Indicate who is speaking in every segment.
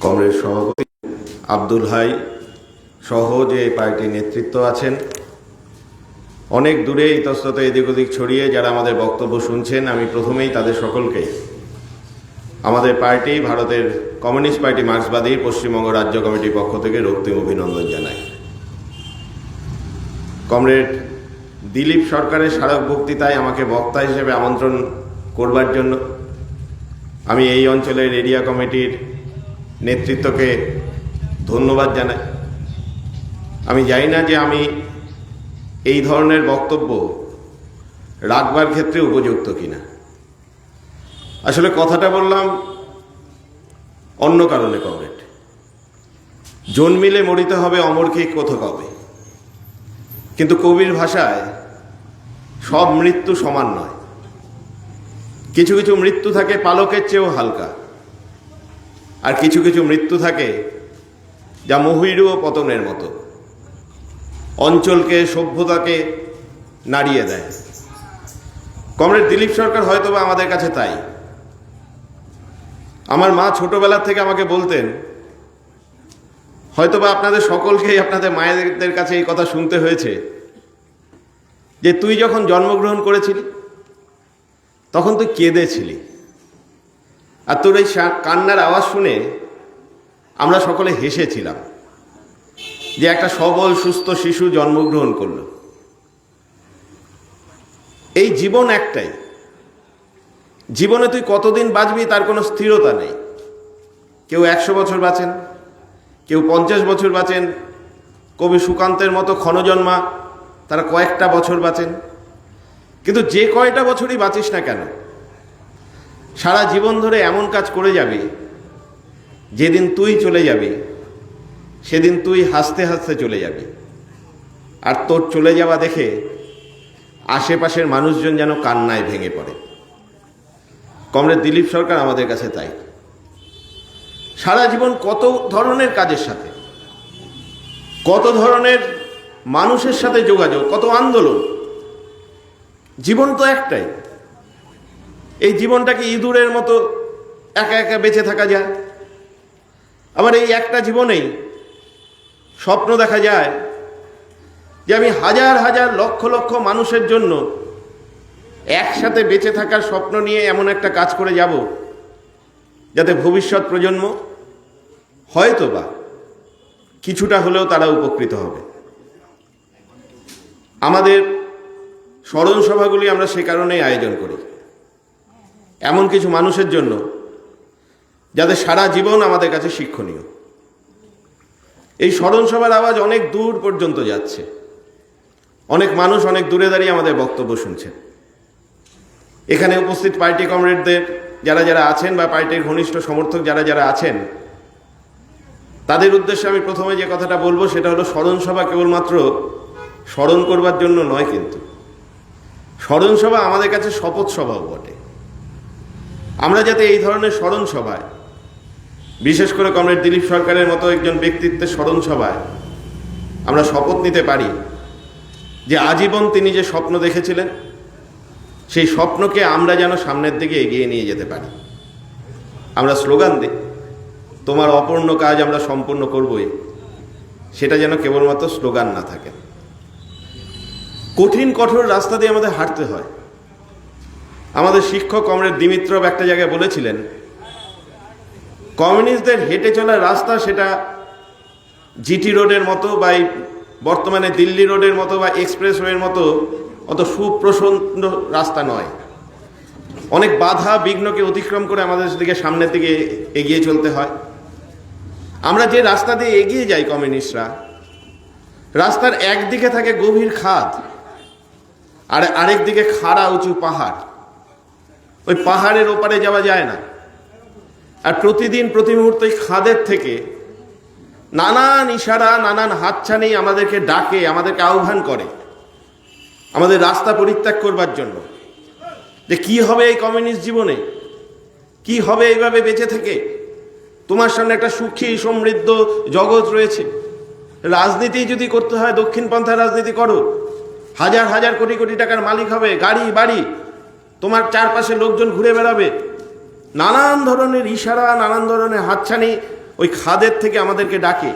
Speaker 1: কংগ্রেস সভাপতি আব্দুল হাই সহ যে পার্টির নেতৃত্ব আছেন, অনেক দূরে ইতস্তত এদিক ওদিক ছড়িয়ে যারা আমাদের বক্তব্য শুনছেন, আমি প্রথমেই তাদের সকলকে আমাদের পার্টি ভারতের কমিউনিস্ট পার্টি মার্ক্সবাদী পশ্চিমবঙ্গ রাজ্য কমিটির পক্ষ থেকে রক্তিম অভিনন্দন জানাই। কমরেড দিলীপ সরকারের স্মারক বক্তৃতায় আমাকে বক্তা হিসেবে আমন্ত্রণ করবার জন্য আমি এই অঞ্চলের এরিয়া কমিটির নেতৃত্বকে ধন্যবাদ জানাই। আমি জানি না যে আমি এই ধরনের বক্তব্য রাখবার ক্ষেত্রে উপযুক্ত কিনা। আসলে কথাটা বললাম অন্য কারণে। কমরেড, জন্মিলে মরিতে হবে, অমরকে কোথা কবে। কিন্তু কবির ভাষায় সব মৃত্যু সমান নয়। কিছু কিছু মৃত্যু থাকে পালকের চেয়েও হালকা, আর কিছু কিছু মৃত্যু থাকে যা মহিরু ও পতনের মতো, অঞ্চলকে সভ্যতাকে নাড়িয়ে দেয়। কমরেড দিলীপ সরকার হয়তোবা আমাদের কাছে তাই। আমার মা ছোটবেলা থেকে আমাকে বলতেন, হয়তোবা আপনাদের সকলকেই আপনাদের মায়েদের কাছে এই কথা শুনতে হয়েছে, যে তুই যখন জন্মগ্রহণ করেছিলি তখন তুই কেঁদেছিলি, আর তোর এই কান্নার আওয়াজ শুনে আমরা সকলে হেসেছিলাম যে একটা সবল সুস্থ শিশু জন্মগ্রহণ করল। এই জীবন একটাই, জীবনে তুই কতদিন বাঁচবি তার কোনো স্থিরতা নেই। কেউ 100 বছর বাঁচেন, কেউ 50 বছর বাঁচেন, কবি সুকান্তের মতো ক্ষণজন্মা তারা কয়েকটা বছর বাঁচেন। কিন্তু যে কয়টা বছরই বাঁচিস না কেন, সারা জীবন ধরে এমন কাজ করে যাবি, যেদিন তুই চলে যাবি সেদিন তুই হাসতে হাসতে চলে যাবি, আর তোর চলে যাওয়া দেখে আশেপাশের মানুষজন যেন কান্নায় ভেঙে পড়ে। কমরেড দিলীপ সরকার আমাদের কাছে তাই। সারা জীবন কত ধরনের কাজের সাথে, কত ধরনের মানুষের সাথে যোগাযোগ, কত আন্দোলন। জীবন তো একটাই। এই জীবনটাকে ইঁদুরের মতো একা একা বেঁচে থাকা যায়, আবার এই একটা জীবনেই স্বপ্ন দেখা যায় যে আমি হাজার হাজার লক্ষ লক্ষ মানুষের জন্য একসাথে বেঁচে থাকার স্বপ্ন নিয়ে এমন একটা কাজ করে যাব যাতে ভবিষ্যৎ প্রজন্ম হয়তোবা কিছুটা হলেও তারা উপকৃত হবে। আমাদের স্মরণ সভাগুলি আমরা সে কারণেই আয়োজন করি, এমন কিছু মানুষের জন্য যাদের সারা জীবন আমাদের কাছে শিক্ষণীয়। এই স্মরণ সভার আওয়াজ অনেক দূর পর্যন্ত যাচ্ছে, অনেক মানুষ অনেক দূরে দাঁড়িয়ে আমাদের বক্তব্য শুনছেন। এখানে উপস্থিত পার্টি কমরেডদের যারা যারা আছেন বা পার্টির ঘনিষ্ঠ সমর্থক যারা যারা আছেন, তাদের উদ্দেশ্যে আমি প্রথমে যে কথাটা বলবো সেটা হলো, স্মরণ সভা কেবলমাত্র স্মরণ করবার জন্য নয়, কিন্তু স্মরণ সভা আমাদের কাছে শপথ সভাও বটে। আমরা যাতে এই ধরনের স্মরণ সভায়, বিশেষ করে কমরেড দিলীপ সরকারের মতো একজন ব্যক্তিত্বের স্মরণ সভায় আমরা শপথ নিতে পারি যে আজীবন তিনি যে স্বপ্ন দেখেছিলেন সেই স্বপ্নকে আমরা যেন সামনের দিকে এগিয়ে নিয়ে যেতে পারি। আমরা স্লোগান দিই, তোমার অপূর্ণ কাজ আমরা সম্পূর্ণ করবই, সেটা যেন কেবলমাত্র স্লোগান না থাকে। কঠিন কঠোর রাস্তা দিয়ে আমাদের হাঁটতে হয়। আমাদের শিক্ষক কমরেড দিমিত্রভ একটা জায়গায় বলেছিলেন, কমিউনিস্টদের হেঁটে চলার রাস্তা সেটা জিটি রোডের মতো বা এই বর্তমানে দিল্লি রোডের মতো বা এক্সপ্রেসওয়ের মতো অত সুপ্রশস্ত রাস্তা নয়। অনেক বাধা বিঘ্নকে অতিক্রম করে আমাদের দিকে সামনের দিকে এগিয়ে চলতে হয়। আমরা যে রাস্তা দিয়ে এগিয়ে যাই কমিউনিস্টরা, রাস্তার একদিকে থাকে গভীর খাদ, আর আরেক দিকে খাড়া উঁচু পাহাড়। ওই পাহাড়ের ওপারে যাওয়া যায় না। আর প্রতিদিন প্রতি মুহূর্তে খাদের থেকে নানান ইশারা, নানান হাতছানি আমাদেরকে ডাকে, আমাদেরকে আহ্বান করে আমাদের রাস্তা পরিত্যাগ করবার জন্য, যে কি হবে এই কমিউনিস্ট জীবনে, কি হবে এইভাবে বেঁচে থেকে। তোমার সামনে একটা সুখী সমৃদ্ধ জগৎ রয়েছে। রাজনীতি যদি করতে হয় দক্ষিণপন্থা রাজনীতি করো, হাজার হাজার কোটি কোটি টাকার মালিক হবে, গাড়ি বাড়ি, তোমার চারপাশে লোকজন ঘুরে বেড়াবে, নানান ধরনের ইশারা, নানান ধরনের হাতছানি ওই খাদের থেকে আমাদেরকে ডাকে।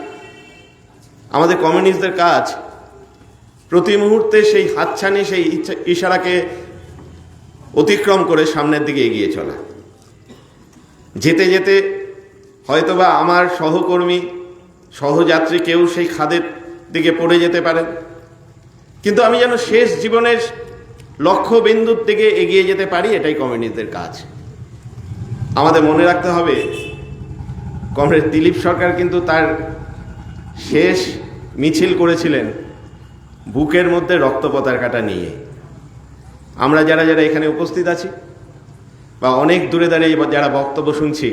Speaker 1: আমাদের কমিউনিস্টদের কাজ প্রতি মুহূর্তে সেই হাতছানি, সেই ইশারাকে অতিক্রম করে সামনের দিকে এগিয়ে চলা। যেতে যেতে হয়তোবা আমার সহকর্মী, সহযাত্রী কেউ সেই খাদের দিকে পড়ে যেতে পারেন, কিন্তু আমি যেন শেষ জীবনের লক্ষ্য বিন্দুর দিকে এগিয়ে যেতে পারি, এটাই কমিউনিস্টদের কাজ। আমাদের মনে রাখতে হবে, কমরেড দিলীপ সরকার কিন্তু তার শেষ মিছিল করেছিলেন বুকের মধ্যে রক্ত পতাকাটা নিয়ে। আমরা যারা যারা এখানে উপস্থিত আছি বা অনেক দূরে দাঁড়িয়ে যারা বক্তব্য শুনছি,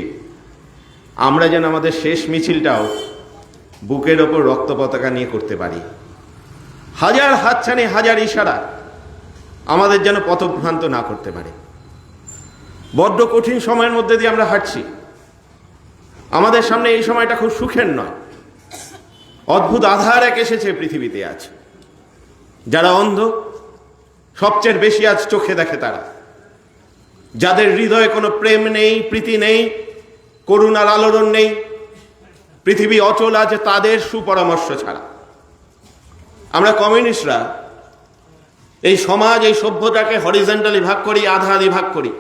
Speaker 1: আমরা যেন আমাদের শেষ মিছিলটাও বুকের ওপর রক্ত পতাকা নিয়ে করতে পারি। হাজার হাতছানি, হাজার ইশারা আমাদের যেন পথভ্রান্ত না করতে পারে। বড্ড কঠিন সময়ের মধ্যে দিয়ে আমরা হাঁটছি। আমাদের সামনে এই সময়টা খুব সুখের নয়। অদ্ভুত আধার এক এসেছে পৃথিবীতে আজ। যারা অন্ধ, সবচেয়ে বেশি আজ চোখে দেখে তারা। যাদের হৃদয়ে কোনো প্রেম নেই, প্রীতি নেই, করুণার আলোড়ন নেই, পৃথিবী অচল আছে তাদের সুপরামর্শ ছাড়া। আমরা কমিউনিস্টরা এই সমাজ, এই সভ্যতাকে হরিজন্টালি ভাগ করি, আধা আধি ভাগ করি।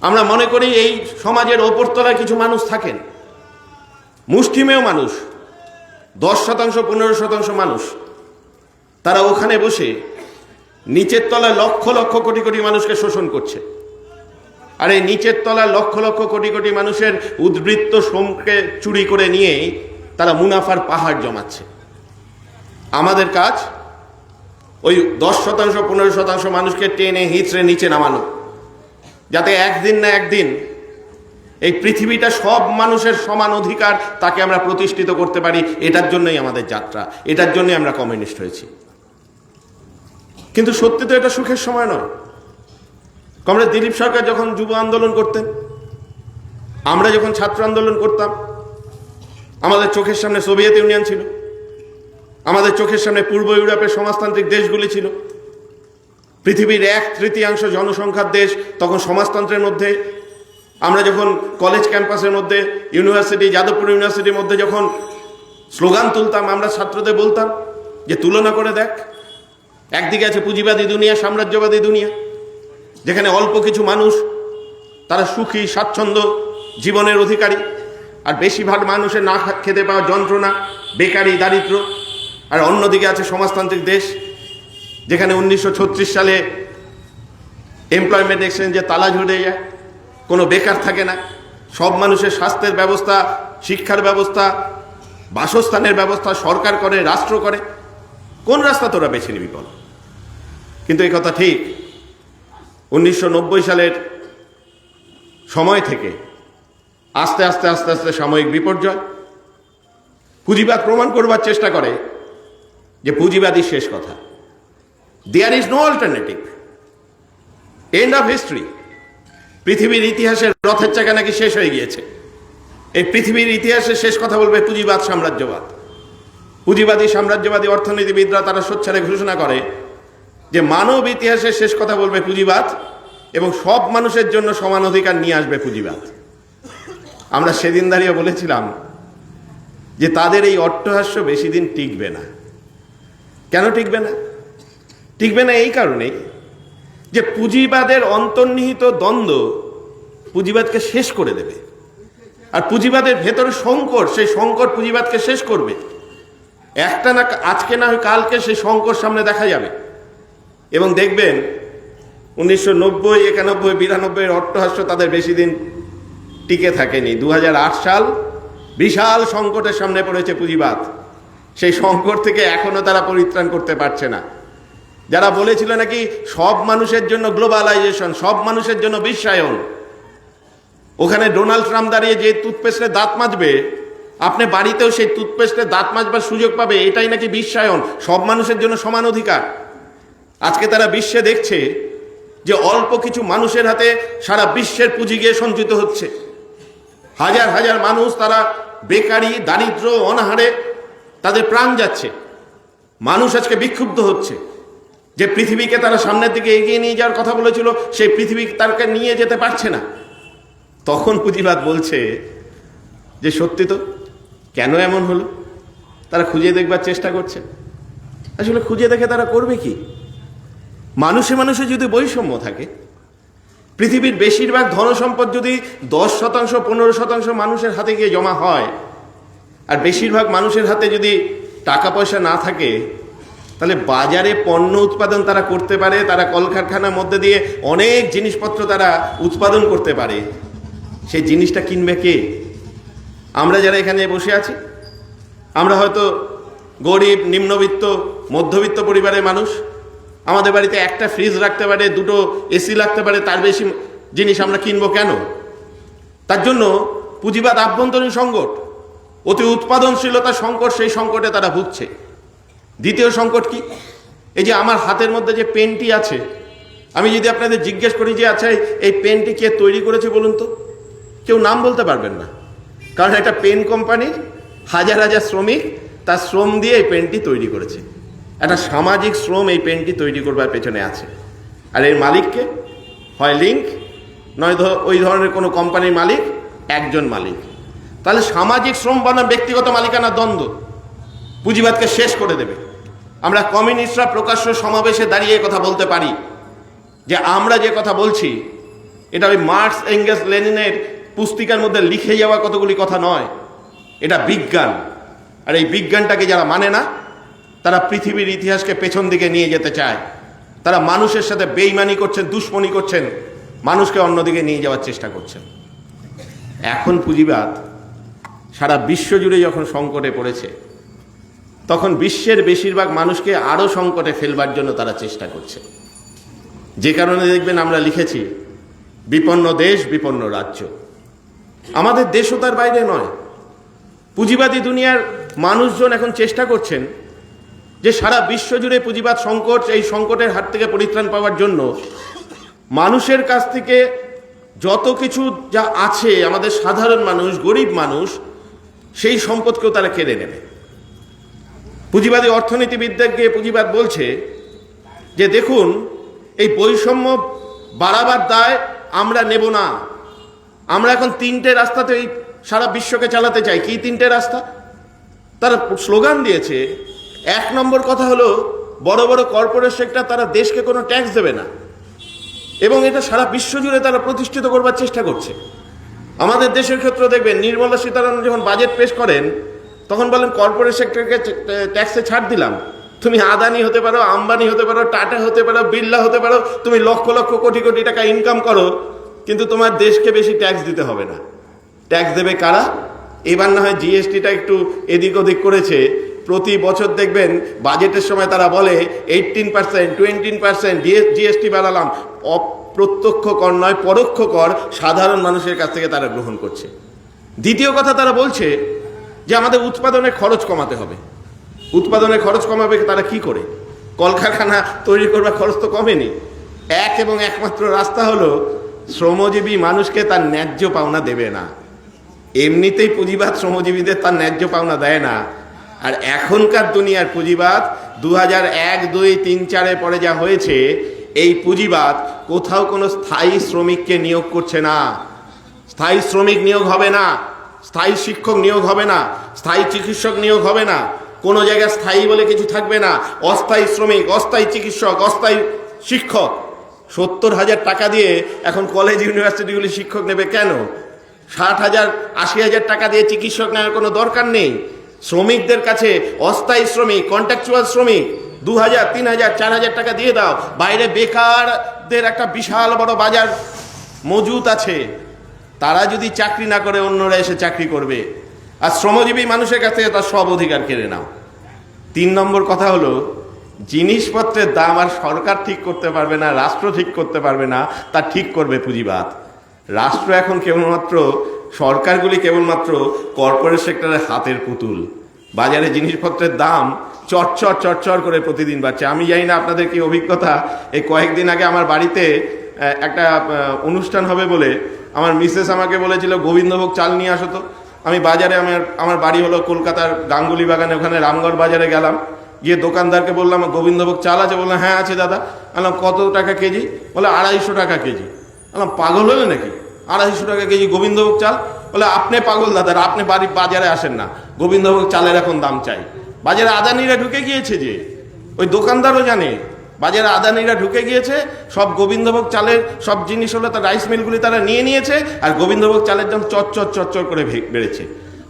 Speaker 1: আমরা মনে করি এই সমাজের ওপরতলায় কিছু মানুষ থাকেন, মুষ্টিমেয় মানুষ, 10%, 15% মানুষ, তারা ওখানে বসে নিচের তলায় লক্ষ লক্ষ কোটি কোটি মানুষকে শোষণ করছে। আর এই নিচের তলায় লক্ষ লক্ষ কোটি কোটি মানুষের উদ্বৃত্ত শ্রমকে চুরি করে নিয়ে তারা মুনাফার পাহাড় জমাচ্ছে। আমাদের কাজ ওই 10%, 15% মানুষকে টেনে হিঁচড়ে নিচে নামানো, যাতে একদিন না একদিন এই পৃথিবীটা সব মানুষের সমান অধিকার তাকে আমরা প্রতিষ্ঠিত করতে পারি। এটার জন্যই আমাদের যাত্রা, এটার জন্যই আমরা কমিউনিস্ট হয়েছি। কিন্তু সত্যি তো এটা সুখের সময় নয়। কমরেড দিলীপ সরকার যখন যুব আন্দোলন করতেন, আমরা যখন ছাত্র আন্দোলন করতাম, আমাদের চোখের সামনে সোভিয়েত ইউনিয়ন ছিল, আমাদের চোখের সামনে পূর্ব ইউরোপের সমাজতান্ত্রিক দেশগুলি ছিল। পৃথিবীর 1/3 জনসংখ্যার দেশ তখন সমাজতন্ত্রের মধ্যে। আমরা যখন কলেজ ক্যাম্পাসের মধ্যে, ইউনিভার্সিটি, যাদবপুর ইউনিভার্সিটির মধ্যে যখন স্লোগান তুলতাম, আমরা ছাত্রদের বলতাম যে তুলনা করে দেখ, একদিকে আছে পুঁজিবাদী দুনিয়া, সাম্রাজ্যবাদী দুনিয়া, যেখানে অল্প কিছু মানুষ তারা সুখী, স্বাচ্ছন্দ্য জীবনের অধিকারী, আর বেশিরভাগ মানুষের না খেতে পাওয়া যন্ত্রণা, বেকারি, দারিদ্র। আর অন্যদিকে আছে সমাজতান্ত্রিক দেশ, যেখানে 1936 সালে এমপ্লয়মেন্ট এক্সচেঞ্জে তালা ঝুলে যায়, কোনো বেকার থাকে না, সব মানুষের স্বাস্থ্যের ব্যবস্থা, শিক্ষার ব্যবস্থা, বাসস্থানের ব্যবস্থা সরকার করে, রাষ্ট্র করে। কোন রাস্তা তোরা বেছে নিবি বল? কিন্তু এই কথা ঠিক 1990 সালের সময় থেকে আস্তে আস্তে আস্তে আস্তে সাময়িক বিপর্যয়। পুঁজিবাদ প্রমাণ করবার চেষ্টা করে যে পুঁজিবাদই শেষ কথা। There is no alternative, end of history. পৃথিবীর ইতিহাসের রথের চাকা নাকি শেষ হয়ে গিয়েছে। এই পৃথিবীর ইতিহাসে শেষ কথা বলবে পুঁজিবাদ, সাম্রাজ্যবাদ। পুঁজিবাদী, সাম্রাজ্যবাদী অর্থনীতিবিদরা তারা সোচ্চারে ঘোষণা করে যে মানব ইতিহাসের শেষ কথা বলবে পুঁজিবাদ, এবং সব মানুষের জন্য সমান অধিকার নিয়ে আসবে পুঁজিবাদ। আমরা সেদিন দাঁড়িয়ে বলেছিলাম যে তাদের এই অট্টহাস্য বেশি দিন টিকবে না। কেন টিকবে না? টিকবে না এই কারণেই যে পুঁজিবাদের অন্তর্নিহিত দ্বন্দ্ব পুঁজিবাদকে শেষ করে দেবে। আর পুঁজিবাদের ভেতরে সংকট, সেই সংকট পুঁজিবাদকে শেষ করবে। একটা না আজকে না হয় কালকে সেই সংকট সামনে দেখা যাবে, এবং দেখবেন 1990, 91, 92 অট্টহাস্য তাদের বেশি দিন টিকে থাকেনি। 2008 সাল বিশাল সংকটের সামনে পড়েছে পুঁজিবাদ। সেই সংকট থেকে এখনো তারা পরিত্রাণ করতে পারছে না। যারা বলেছিল নাকি সব মানুষের জন্য গ্লোবালাইজেশন, সব মানুষের জন্য বিশ্বায়ন, ওখানে ডোনাল্ড ট্রাম্প দাঁড়িয়ে যে টুথপেস্টে দাঁত মাজবে, আপনি বাড়িতেও সেই টুথপেস্টে দাঁত মাজবার সুযোগ পাবে, এটাই নাকি বিশ্বায়ন, সব মানুষের জন্য সমান অধিকার। আজকে তারা বিশ্বে দেখছে যে অল্প কিছু মানুষের হাতে সারা বিশ্বের পুঁজি গিয়ে সঞ্চিত হচ্ছে। হাজার হাজার মানুষ তারা বেকারি, দারিদ্র, অনাহারে তাদের প্রাণ যাচ্ছে। মানুষ আজকে বিক্ষুব্ধ হচ্ছে যে পৃথিবীকে তারা সামনের দিকে এগিয়ে নিয়ে যাওয়ার কথা বলেছিল, সেই পৃথিবী তাকে নিয়ে যেতে পারছে না। তখন পুঁজিবাদ বলছে যে সত্যি তো, কেন এমন হলো? তারা খুঁজে দেখবার চেষ্টা করছে। আসলে খুঁজে দেখে তারা করবে কি? মানুষে মানুষে যদি বৈষম্য থাকে, পৃথিবীর বেশিরভাগ ধনসম্পদ যদি 10%, 15% মানুষের হাতে গিয়ে জমা হয়, আর বেশিরভাগ মানুষের হাতে যদি টাকা পয়সা না থাকে, তাহলে বাজারে পণ্য উৎপাদন তারা করতে পারে, তারা কলকারখানার মধ্যে দিয়ে অনেক জিনিসপত্র তারা উৎপাদন করতে পারে। সেই জিনিসটা কিনবে কে? আমরা যারা এখানে বসে আছি, আমরা হয়তো গরিব, নিম্নবিত্ত, মধ্যবিত্ত পরিবারের মানুষ। আমাদের বাড়িতে একটা ফ্রিজ রাখতে পারে, দুটো এসি রাখতে পারে, তার বেশি জিনিস আমরা কিনবো কেন? তার জন্য পুঁজিবাদ আভ্যন্তরীণ সংকট, অতি উৎপাদনশীলতা সংকট, সেই সংকটে তারা ভুগছে। দ্বিতীয় সংকট কি? এই যে আমার হাতের মধ্যে যে পেনটি আছে, আমি যদি আপনাদের জিজ্ঞেস করি যে আচ্ছা এই পেনটি কে তৈরি করেছে বলুন তো, কেউ নাম বলতে পারবেন না। কারণ একটা পেন কোম্পানির হাজার হাজার শ্রমিক তার শ্রম দিয়ে এই পেনটি তৈরি করেছে। একটা সামাজিক শ্রম এই পেনটি তৈরি করবার পেছনে আছে। আর এর মালিককে হয় লিঙ্ক, নয় ওই ধরনের কোনো কোম্পানির মালিক, একজন মালিক। তাহলে সামাজিক শ্রম বনাম ব্যক্তিগত মালিকানার দ্বন্দ্ব পুঁজিবাদকে শেষ করে দেবে। আমরা কমিউনিস্টরা প্রকাশ্য সমাবেশে দাঁড়িয়ে কথা বলতে পারি যে আমরা যে কথা বলছি এটা ওই মার্কস, এঙ্গেলস, লেনিনের পুস্তিকার মধ্যে লিখে যাওয়া কতগুলি কথা নয়, এটা বিজ্ঞান। আর এই বিজ্ঞানটাকে যারা মানে না, তারা পৃথিবীর ইতিহাসকে পেছন দিকে নিয়ে যেতে চায়। তারা মানুষের সাথে বেইমানি করছেন, দুশ্মনী করছেন, মানুষকে অন্যদিকে নিয়ে যাওয়ার চেষ্টা করছেন। এখন পুঁজিবাদ সারা বিশ্ব জুড়ে যখন সংকটে পড়েছে, তখন বিশ্বের বেশিরভাগ মানুষকে আরও সংকটে ফেলবার জন্য তারা চেষ্টা করছে। যে কারণে দেখবেন আমরা লিখেছি বিপন্ন দেশ, বিপন্ন রাজ্য। আমাদের দেশও তার বাইরে নয়। পুঁজিবাদী দুনিয়ার মানুষজন এখন চেষ্টা করছেন যে সারা বিশ্ব জুড়ে পুঁজিবাদ সংকট, এই সংকটের হাত থেকে পরিত্রাণ পাওয়ার জন্য মানুষের কাছ থেকে যত কিছু যা আছে, আমাদের সাধারণ মানুষ, গরিব মানুষ, সেই সম্পদকেও তারা কেড়ে নেবে। পুঁজিবাদী অর্থনীতিবিদদেরকে পুঁজিবাদ বলছে যে দেখুন, এই বৈষম্য বাড়াবার দায় আমরা নেব না। আমরা এখন তিনটে রাস্তাতে এই সারা বিশ্বকে চালাতে চাই। কি তিনটে রাস্তা? তারা স্লোগান দিয়েছে। 1 নম্বর কথা হলো, বড় বড় কর্পোরেট সেক্টর তারা দেশকে কোনো ট্যাক্স দেবে না, এবং এটা সারা বিশ্ব জুড়ে তারা প্রতিষ্ঠিত করবার চেষ্টা করছে। আমাদের দেশের ক্ষেত্রে দেখবেন নির্মলা সীতারামন যখন বাজেট পেশ করেন, তখন বলেন কর্পোরেট সেক্টরকে ট্যাক্সে ছাড় দিলাম। তুমি আদানি হতে পারো, আম্বানি হতে পারো, টাটা হতে পারো, বিড়লা হতে পারো, তুমি লক্ষ লক্ষ কোটি কোটি টাকা ইনকাম করো, কিন্তু তোমার দেশকে বেশি ট্যাক্স দিতে হবে না। ট্যাক্স দেবে কারা? এবার না হয় জিএসটিটা একটু এদিক ওদিক করেছে, প্রতি বছর দেখবেন বাজেটের সময় তারা বলে 18%, 20% জিএসটি বাড়ালাম। অপ্রত্যক্ষ কর নয়, পরোক্ষ কর সাধারণ মানুষের কাছ থেকে তারা গ্রহণ করছে। দ্বিতীয় কথা, তারা বলছে যে আমাদের উৎপাদনের খরচ কমাতে হবে। উৎপাদনের খরচ কমাবে তারা কি করে? কলকারখানা তৈরি করবার খরচ তো কমেনি। এক এবং একমাত্র রাস্তা হলো শ্রমজীবী মানুষকে তার ন্যায্য পাওনা দেবে না। এমনিতেই পুঁজিবাদ শ্রমজীবীদের তার ন্যায্য পাওনা দেয় না। আর এখনকার দুনিয়ার পুঁজিবাদ 2001, 2, 3, 4 পরে যা হয়েছে, এই পুঁজিবাদ কোথাও কোনো স্থায়ী শ্রমিককে নিয়োগ করছে না। স্থায়ী শ্রমিক নিয়োগ হবে না, স্থায়ী শিক্ষক নিয়োগ হবে না, স্থায়ী চিকিৎসক নিয়োগ হবে না, কোনো জায়গায় স্থায়ী বলে কিছু থাকবে না। অস্থায়ী শ্রমিক, অস্থায়ী চিকিৎসক, অস্থায়ী শিক্ষক। 70,000 টাকা দিয়ে এখন কলেজ ইউনিভার্সিটিগুলি শিক্ষক নেবে কেন? 60,000, 80,000 টাকা দিয়ে চিকিৎসক নেওয়ার কোনো দরকার নেই। শ্রমিকদের কাছে অস্থায়ী শ্রমিক, কন্ট্রাকচুয়াল শ্রমিক 2,000, 3,000, 4,000 টাকা দিয়ে দাও। বাইরে বেকারদের একটা বিশাল বড় বাজার মজুত আছে। তারা যদি চাকরি না করে, অন্যরা এসে চাকরি করবে। আর শ্রমজীবী মানুষের কাছ থেকে তার সব অধিকার কেড়ে নাও। 3 নম্বর কথা হলো, জিনিসপত্রের দাম আর সরকার ঠিক করতে পারবে না, রাষ্ট্র ঠিক করতে পারবে না, তা ঠিক করবে পুঁজিবাদ। রাষ্ট্র এখন কেবলমাত্র, সরকারগুলি কেবলমাত্র কর্পোরেট সেক্টরের হাতের পুতুল। বাজারে জিনিসপত্রের দাম চটচর চটচর করে প্রতিদিন বাড়ছে। আমি জানি না আপনাদের কি অভিজ্ঞতা। এই কয়েকদিন আগে আমার বাড়িতে একটা অনুষ্ঠান হবে বলে আমার মিসেস আমাকে বলেছিল গোবিন্দভোগ চাল নিয়ে আসো তো। আমি বাজারে, আমার বাড়ি হলো কলকাতার গাঙ্গুলি বাগানে, ওখানে রামগড় বাজারে গেলাম। গিয়ে দোকানদারকে বললাম গোবিন্দভোগ চাল আছে? বললাম হ্যাঁ আছে দাদা। বললাম কত টাকা কেজি? বলে 250 টাকা কেজি। বললাম পাগল হলে নাকি? 250 টাকা কেজি গোবিন্দভোগ চাল। বলে আপনি পাগল দাদা, আপনি বাজারে আসেন না, গোবিন্দভোগ চালের এখন দাম চাই। বাজারে আদানিরা ঢুকে গিয়েছে, যে ওই দোকানদারও জানে বাজারে আদানিরা ঢুকে গিয়েছে, সব গোবিন্দভোগ চালের সব জিনিস হলো তার রাইস মিলগুলি তারা নিয়ে নিয়েছে, আর গোবিন্দভোগ চালের দাম চচ্চর করে বেড়েছে।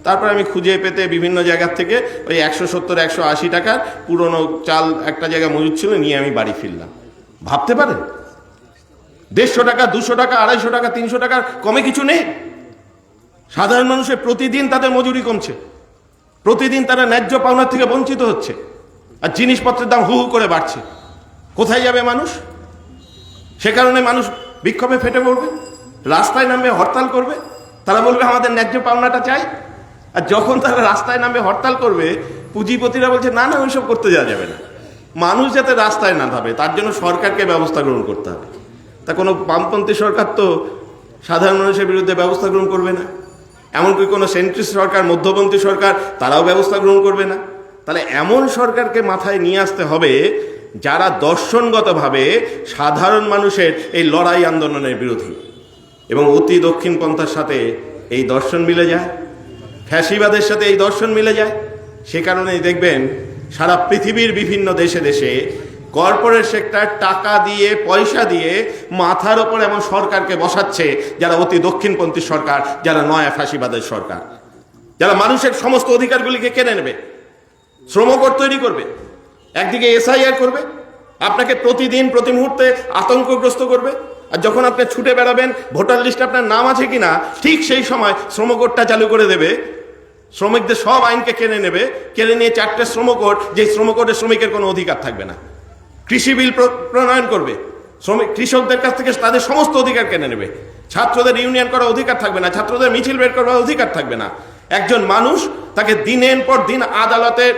Speaker 1: তারপর আমি খুঁজে পেতে বিভিন্ন জায়গার থেকে ওই 170-180 টাকার পুরনো চাল একটা জায়গায় মজুদ ছিল, নিয়ে আমি বাড়ি ফিরলাম। ভাবতে পারেন 150 টাকা, 200 টাকা, 250 টাকা, 300 টাকার কমে কিছু নেই। সাধারণ মানুষের প্রতিদিন তাদের মজুরি কমছে, প্রতিদিন তারা ন্যায্য পাওনার থেকে বঞ্চিত হচ্ছে, আর জিনিসপত্রের দাম হু হু করে বাড়ছে। কোথায় যাবে মানুষ? সে কারণে মানুষ বিক্ষোভে ফেটে পড়বে, রাস্তায় নামবে, হরতাল করবে। তারা বলবে আমাদের ন্যায্য পাওনাটা চাই। আর যখন তারা রাস্তায় নামবে, হরতাল করবে, পুঁজিপতিরা বলছে না না, ওইসব করতে যাওয়া যাবে না। মানুষ যাতে রাস্তায় না নামে তার জন্য সরকারকে ব্যবস্থা গ্রহণ করতে হবে। তা কোনো বামপন্থী সরকার তো সাধারণ মানুষের বিরুদ্ধে ব্যবস্থা গ্রহণ করবে না, এমনকি কোনো সেন্ট্রিস্ট সরকার, মধ্যপন্থী সরকার, তারাও ব্যবস্থা গ্রহণ করবে না। তাহলে এমন সরকারকে মাথায় নিয়ে আসতে হবে যারা দর্শনগতভাবে সাধারণ মানুষের এই লড়াই আন্দোলনের বিরোধী, এবং অতি দক্ষিণপন্থার সাথে এই দর্শন মিলে যায়, ফ্যাসিবাদের সাথে এই দর্শন মিলে যায়। সে কারণেই দেখবেন সারা পৃথিবীর বিভিন্ন দেশে দেশে কর্পোরেট সেক্টর টাকা দিয়ে, পয়সা দিয়ে মাথার ওপর এমন সরকারকে বসাচ্ছে যারা অতি দক্ষিণপন্থী সরকার, যারা নয়া ফ্যাসিবাদের সরকার, যারা মানুষের সমস্ত অধিকারগুলিকে কেড়ে নেবে, শ্রমকর তৈরি করবে, একদিকে এসআইআর করবে, আপনাকে প্রতিদিন প্রতি মুহূর্তে আতঙ্কগ্রস্ত করবে। আর যখন আপনি ছুটে বেড়াবেন ভোটার লিস্টে আপনার নাম আছে কিনা, ঠিক সেই সময় শ্রমকোডটা চালু করে দেবে, শ্রমিকদের সব আইনকে কেড়ে নেবে, কেড়ে নিয়ে 4টে শ্রমকোড, যে শ্রমকোডে শ্রমিকের কোনো অধিকার থাকবে না। কৃষি বিল প্রণয়ন করবে, কৃষকদের কাছ থেকে তাদের সমস্ত অধিকার কেড়ে নেবে। ছাত্রদের ইউনিয়ন করার অধিকার থাকবে না, ছাত্রদের মিছিল বের করার অধিকার থাকবে না। একজন মানুষ, তাকে দিনের পর দিন আদালতের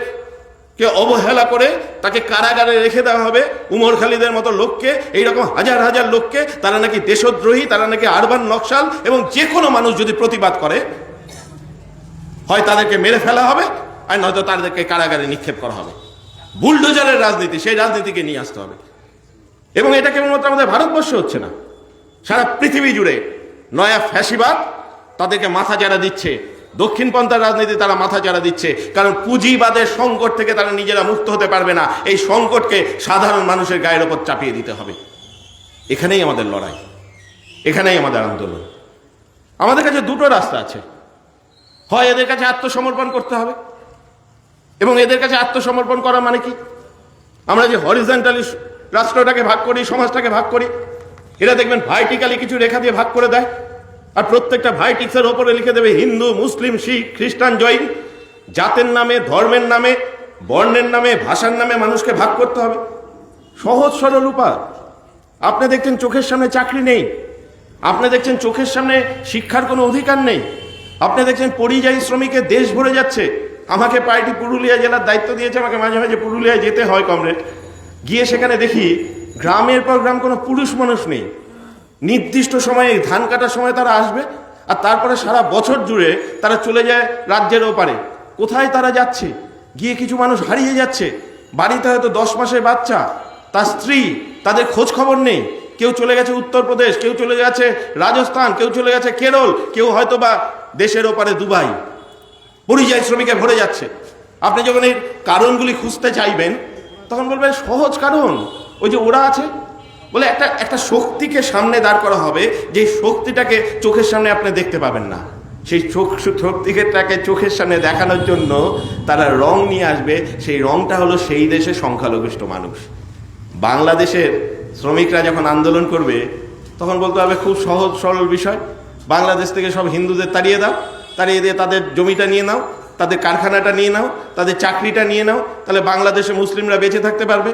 Speaker 1: কে অবহেলা করে তাকে কারাগারে রেখে দেওয়া হবে। উমর খালিদের মতো লোককে, এইরকম হাজার হাজার লোককে, তারা নাকি দেশদ্রোহী, তারা নাকি আরবান নকশাল, এবং যে কোনো মানুষ যদি প্রতিবাদ করে হয় তাদেরকে মেরে ফেলা হবে, আর নয়তো তাদেরকে কারাগারে নিক্ষেপ করা হবে। বুলডোজারের রাজনীতি, সেই রাজনীতিকে নিয়ে আসতে হবে। এবং এটা কেবলমাত্র আমাদের ভারতবর্ষ হচ্ছে না, সারা পৃথিবী জুড়ে নয়া ফ্যাসিবাদ তাদেরকে মাথা চাড়া দিচ্ছে, দক্ষিণপন্থার রাজনীতি তারা মাথা চাড়া দিচ্ছে। কারণ পুঁজিবাদের সংকট থেকে তারা নিজেরা মুক্ত হতে পারবে না, এই সংকটকে সাধারণ মানুষের গায়ের ওপর চাপিয়ে দিতে হবে। এখানেই আমাদের লড়াই, এখানেই আমাদের আন্দোলন। আমাদের কাছে দুটো রাস্তা আছে, হয় এদের কাছে আত্মসমর্পণ করতে হবে, এবং এদের কাছে আত্মসমর্পণ করা মানে কি, আমরা যে হরিজন্টালি রাষ্ট্রটাকে ভাগ করি, সমাজটাকে ভাগ করি, এরা দেখবেন ভার্টিক্যালি কিছু রেখা দিয়ে ভাগ করে দেয়, আর প্রত্যেকটা ভার্টিক্সের ওপরে লিখে দেবে হিন্দু, মুসলিম, শিখ, খ্রিস্টান, জৈন। জাতের নামে, ধর্মের নামে, বর্ণের নামে, ভাষার নামে মানুষকে ভাগ করতে হবে। সহজ সরল উপায়। আপনি দেখছেন চোখের সামনে চাকরি নেই, আপনি দেখছেন চোখের সামনে শিক্ষার কোনো অধিকার নেই, আপনি দেখছেন পরিযায়ী শ্রমিকের দেশ ভরে যাচ্ছে। আমাকে পার্টি পুরুলিয়া জেলার দায়িত্ব দিয়েছে, আমাকে মাঝে মাঝে পুরুলিয়ায় যেতে হয় কমরেড। গিয়ে সেখানে দেখি গ্রামের পর গ্রাম কোনো পুরুষ মানুষ নেই। নির্দিষ্ট সময়ে ধান কাটার সময় তারা আসবে, আর তারপরে সারা বছর জুড়ে তারা চলে যায় রাজ্যের ওপারে। কোথায় তারা যাচ্ছে? গিয়ে কিছু মানুষ হারিয়ে যাচ্ছে, বাড়িতে হয়তো 10 মাসের বাচ্চা, তার স্ত্রী, তাদের খোঁজ খবর নেই। কেউ চলে গেছে উত্তরপ্রদেশ, কেউ চলে গেছে রাজস্থান, কেউ চলে গেছে কেরল, কেউ হয়তো বা দেশের ওপারে দুবাই। পরিযায়ী শ্রমিকে ভরে যাচ্ছে। আপনি যখন এই কারণগুলি খুঁজতে চাইবেন তখন বলবেন সহজ কারণ, ওই যে ওরা আছে বলে একটা শক্তিকে সামনে দাঁড় করা হবে, যে শক্তিটাকে চোখের সামনে আপনি দেখতে পাবেন না। সেই শক্তিটাকে চোখের সামনে দেখানোর জন্য তারা রং নিয়ে আসবে। সেই রংটা হলো সেই দেশের সংখ্যালঘিষ্ঠ মানুষ। বাংলাদেশের শ্রমিকরা যখন আন্দোলন করবে তখন বলতে হবে খুব সহজ সরল বিষয়, বাংলাদেশ থেকে সব হিন্দুদের তাড়িয়ে দাও, তাড়িয়ে দিয়ে তাদের জমিটা নিয়ে নাও, তাদের কারখানাটা নিয়ে নাও, তাদের চাকরিটা নিয়ে নাও, তাহলে বাংলাদেশে মুসলিমরা বেঁচে থাকতে পারবে।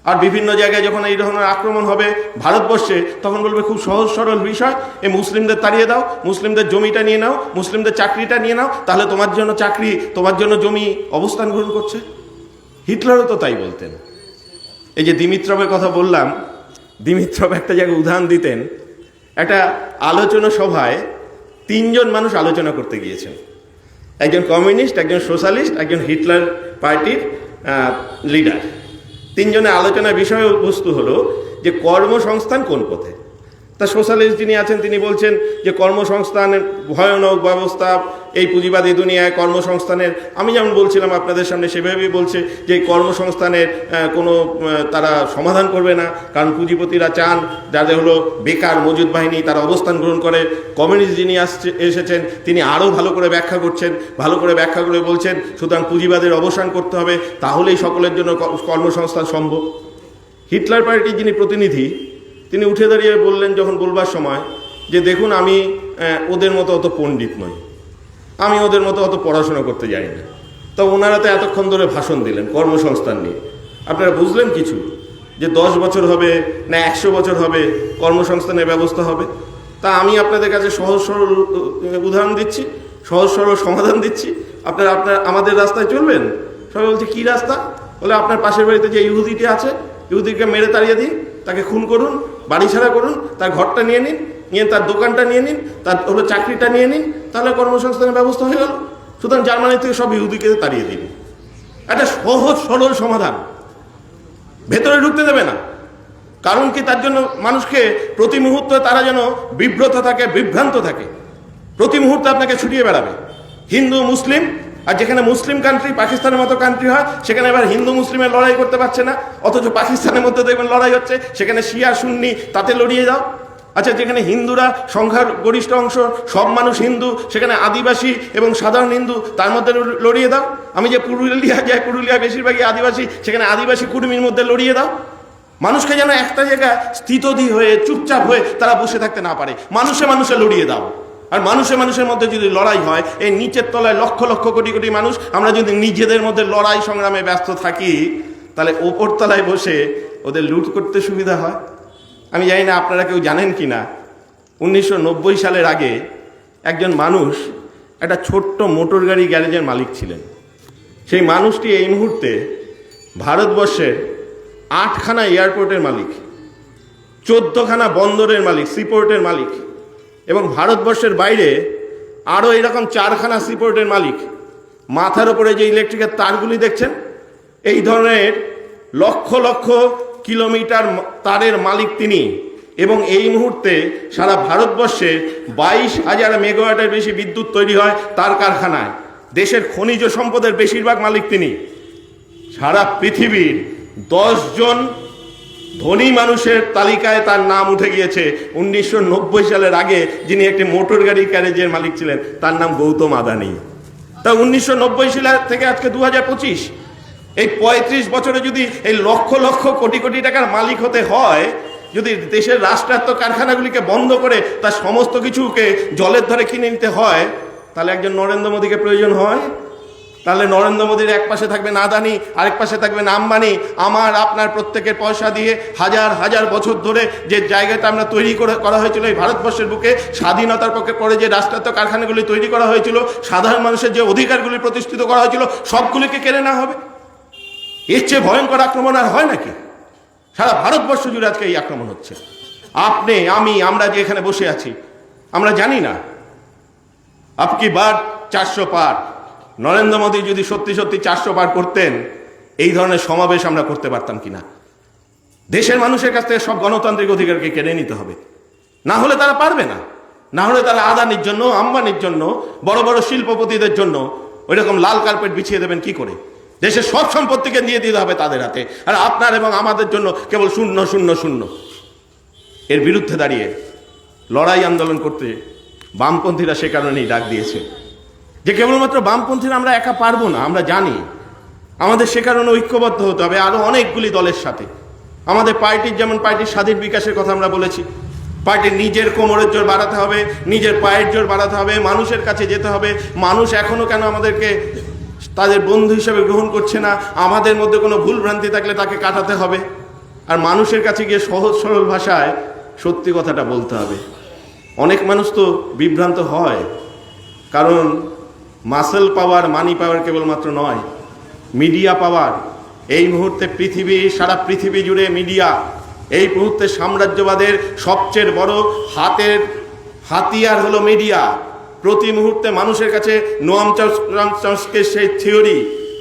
Speaker 1: আর বিভিন্ন জায়গায় যখন এই ধরনের আক্রমণ হবে ভারতবর্ষে, তখন বলবে খুব সহজ সরল বিষয়, এই মুসলিমদের তাড়িয়ে দাও, মুসলিমদের জমিটা নিয়ে নাও, মুসলিমদের চাকরিটা নিয়ে নাও, তাহলে তোমার জন্য চাকরি, তোমার জন্য জমি অবস্থান গ্রহণ করছে। হিটলারও তো তাই বলতেন। এই যে দিমিত্রভের কথা বললাম, দিমিত্রভ একটা জায়গায় উদাহরণ দিতেন। একটা আলোচনা সভায় 3 জন মানুষ আলোচনা করতে গিয়েছেন, একজন কমিউনিস্ট, একজন সোশ্যালিস্ট, একজন হিটলার পার্টির লিডার। 3 জনের আলোচনার বিষয়বস্তু হলো যে কর্মসংস্থান কোন পথে। তা সোশ্যালিস্ট যিনি আছেন তিনি বলছেন যে কর্মসংস্থানের ভয়ানক ব্যবস্থা এই পুঁজিবাদী দুনিয়ায় কর্মসংস্থানের, আমি যেমন বলছিলাম আপনাদের সামনে সেভাবেই বলছে যে এই কর্মসংস্থানের কোনো তারা সমাধান করবে না, কারণ পুঁজিপতিরা চান যাদের হলো বেকার মজুদ বাহিনী তারা অবস্থান গ্রহণ করে। কমিউনিস্ট যিনি এসেছেন তিনি আরও ভালো করে ব্যাখ্যা করছেন, ভালো করে ব্যাখ্যা করে বলছেন সুতরাং পুঁজিবাদের অবসান করতে হবে, তাহলেই সকলের জন্য কর্মসংস্থান সম্ভব। হিটলার পার্টির যিনি প্রতিনিধি তিনি উঠে দাঁড়িয়ে বললেন যখন বলবার সময় যে দেখুন আমি ওদের মতো অত পণ্ডিত নই, আমি ওদের মতো অত পড়াশোনা করতে যাই না। তো ওনারা তো এতক্ষণ ধরে ভাষণ দিলেন কর্মসংস্থান নিয়ে, আপনারা বুঝলেন কিছু যে 10 বছর হবে না 100 বছর হবে কর্মসংস্থানের ব্যবস্থা হবে? তা আমি আপনাদের কাছে সহজ সরল উদাহরণ দিচ্ছি, সহজ সরল সমাধান দিচ্ছি, আপনারা আমাদের রাস্তায় চলবেন? সবাই বলছে কী রাস্তা? বলে আপনার পাশের বাড়িতে যে ইহুদিটি আছে ইহুদিকে মেরে তাড়িয়ে দিন, তাকে খুন করুন, বাড়ি ছাড়া করুন, তার ঘরটা নিয়ে নিন, নিয়ে তার দোকানটা নিয়ে নিন, তার হলো চাকরিটা নিয়ে নিন, তাহলে কর্মসংস্থানের ব্যবস্থা হয়ে গেল। সুতরাং জার্মানি থেকে সব ইহুদিকে তাড়িয়ে দিন। একটা সহজ সরল সমাধান, ভেতরে ঢুকতে দেবে না। কারণ কি? তার জন্য মানুষকে প্রতি মুহূর্তে তারা যেন বিব্রত থাকে, বিভ্রান্ত থাকে, প্রতি মুহূর্তে আপনাকে ছুটিয়ে বেড়াবে। হিন্দু মুসলিম, আর যেখানে মুসলিম কান্ট্রি পাকিস্তানের মতো কান্ট্রি হয় সেখানে এবার হিন্দু মুসলিমের লড়াই করতে পারছে না, অথচ পাকিস্তানের মধ্যে দেখবেন লড়াই হচ্ছে, সেখানে শিয়া সুন্নি তাতে লড়িয়ে যাও। আচ্ছা, যেখানে হিন্দুরা সংখ্যার গরিষ্ঠ অংশ, সব মানুষ হিন্দু, সেখানে আদিবাসী এবং সাধারণ হিন্দু তার মধ্যে লড়িয়ে দাও। আমি যে পুরুলিয়া যাই, পুরুলিয়া বেশিরভাগই আদিবাসী, সেখানে আদিবাসী কুর্মীর মধ্যে লড়িয়ে দাও। মানুষকে যেন একটা জায়গায় স্থিতধী হয়ে চুপচাপ হয়ে তারা বসে থাকতে না পারে, মানুষে মানুষে লড়িয়ে দাও। আর মানুষের মধ্যে যদি লড়াই হয়, এই নিচের তলায় লক্ষ লক্ষ কোটি কোটি মানুষ আমরা যদি নিজেদের মধ্যে লড়াই সংগ্রামে ব্যস্ত থাকি, তাহলে ওপর তলায় বসে ওদের লুট করতে সুবিধা হয়। আমি জানি না আপনারা কেউ জানেন কি না, 1990 সালের আগে একজন মানুষ একটা ছোট্ট মোটর গাড়ি গ্যারেজের মালিক ছিলেন। সেই মানুষটি এই মুহূর্তে ভারতবর্ষের 8খানা এয়ারপোর্টের মালিক, 14খানা বন্দরের মালিক, সিপোর্টের মালিক, এবং ভারতবর্ষের বাইরে আরও এরকম 4খানা সিপোর্টের মালিক। মাথার ওপরে যে ইলেকট্রিকের তারগুলি দেখছেন, এই ধরনের লক্ষ লক্ষ কিলোমিটার তারের মালিক তিনি। এবং এই মুহূর্তে সারা ভারতবর্ষে 22,000 মেগাওয়াটের বেশি বিদ্যুৎ তৈরি হয় তার কারখানায়। দেশের খনিজ সম্পদের বেশিরভাগ মালিক তিনি। সারা পৃথিবীর 10 জন ধনী মানুষের তালিকায় তার নাম উঠে গিয়েছে। 1990 সালের আগে যিনি একটি মোটর গাড়ি গ্যারেজের মালিক ছিলেন তার নাম গৌতম আদানি। তা 1990 সাল থেকে আজকে 2025, এই 35 বছরে যদি এই লক্ষ লক্ষ কোটি কোটি টাকার মালিক হতে হয়, যদি দেশের রাষ্ট্রায়ত্ত কারখানাগুলিকে বন্ধ করে তার সমস্ত কিছুকে জলের ধারে কিনে নিতে হয়, তাহলে একজন নরেন্দ্র মোদীকে প্রয়োজন হয়। তাহলে নরেন্দ্র মোদীর এক পাশে থাকবেন আদানি, আরেক পাশে থাকবেন আম্বানি। আমার আপনার প্রত্যেকের পয়সা দিয়ে হাজার হাজার বছর ধরে যে জায়গাটা আমরা তৈরি করা হয়েছিল এই ভারতবর্ষের বুকে, স্বাধীনতার পক্ষে পরে যে রাষ্ট্রায়ত্ত কারখানাগুলি তৈরি করা হয়েছিল, সাধারণ মানুষের যে অধিকারগুলি প্রতিষ্ঠিত করা হয়েছিল, সবগুলিকে কেড়ে নেওয়া হবে। এর চেয়ে ভয়ঙ্কর আক্রমণ আর হয় নাকি? সারা ভারতবর্ষ জুড়ে আজকে এই আক্রমণ হচ্ছে। আপনি, আমি, আমরা যে এখানে বসে আছি, আমরা জানি না আপকি বার 400 পার। নরেন্দ্র মোদী যদি সত্যি সত্যি 400 পার করতেন, এই ধরনের সমাবেশ আমরা করতে পারতাম কিনা? দেশের মানুষের কাছ থেকে সব গণতান্ত্রিক অধিকারকে কেড়ে নিতে হবে, না হলে তারা পারবে না। না হলে তারা আদানির জন্য, আম্বানির জন্য, বড় বড় শিল্পপতিদের জন্য ওইরকম লাল কার্পেট বিছিয়ে দেবেন কি করে? দেশের সব সম্পত্তিকে দিয়ে দিতে হবে তাদের হাতে, আর আপনার এবং আমাদের জন্য কেবল শূন্য শূন্য শূন্য। এর বিরুদ্ধে দাঁড়িয়ে লড়াই আন্দোলন করতে বামপন্থীরা সে কারণেই ডাক দিয়েছে যে কেবলমাত্র বামপন্থীরা আমরা একা পারবো না, আমরা জানি। আমাদের সে কারণে ঐক্যবদ্ধ হতে হবে আরো অনেকগুলি দলের সাথে। আমাদের পার্টির, যেমন পার্টির স্বাধীন বিকাশের কথা আমরা বলেছি, পার্টির নিজের কোমরের জোর বাড়াতে হবে, নিজের পায়ের জোর বাড়াতে হবে, মানুষের কাছে যেতে হবে। মানুষ এখনো কেন আমাদেরকে তাদের বন্ধু হিসেবে গ্রহণ করছে না? আমাদের মধ্যে কোনো ভুল ভ্রান্তি থাকলে তাকে কাটাতে হবে, আর মানুষের কাছে গিয়ে সহজ সরল ভাষায় সত্যি কথাটা বলতে হবে। অনেক মানুষ তো বিভ্রান্ত হয়, কারণ মাসেল পাওয়ার, মানি পাওয়ার কেবলমাত্র নয়, মিডিয়া পাওয়ার। এই মুহূর্তে সারা পৃথিবী জুড়ে মিডিয়া, এই মুহূর্তে সাম্রাজ্যবাদের সবচেয়ে বড় হাতিয়ার হলো মিডিয়া। প্রতি মুহূর্তে মানুষের কাছে নোয়াম চমস্কের সেই থিওরি,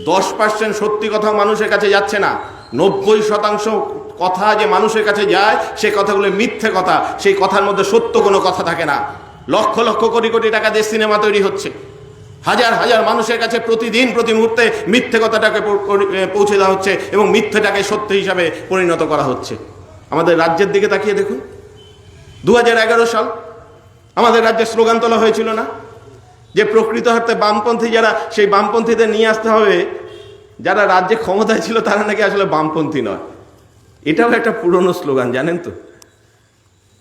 Speaker 1: 10% সত্যি কথা মানুষের কাছে যাচ্ছে না। 90% কথা যে মানুষের কাছে যায় সে কথাগুলো মিথ্যে কথা, সেই কথার মধ্যে সত্য কোনো কথা থাকে না। লক্ষ লক্ষ কোটি কোটি টাকা দিয়ে সিনেমা তৈরি হচ্ছে, হাজার হাজার মানুষের কাছে প্রতিদিন প্রতি মুহূর্তে মিথ্যে কথাটাকে পৌঁছে দেওয়া হচ্ছে এবং মিথ্যেটাকে সত্য হিসাবে পরিণত করা হচ্ছে। আমাদের রাজ্যের দিকে তাকিয়ে দেখুন, 2011 সাল আমাদের রাজ্যে স্লোগান তোলা হয়েছিল না যে প্রকৃত অর্থে বামপন্থী যারা, সেই বামপন্থীদের নিয়ে আসতে হবে, যারা রাজ্যে ক্ষমতায় ছিল তারা নাকি আসলে বামপন্থী নয়। এটাও একটা পুরনো স্লোগান, জানেন তো।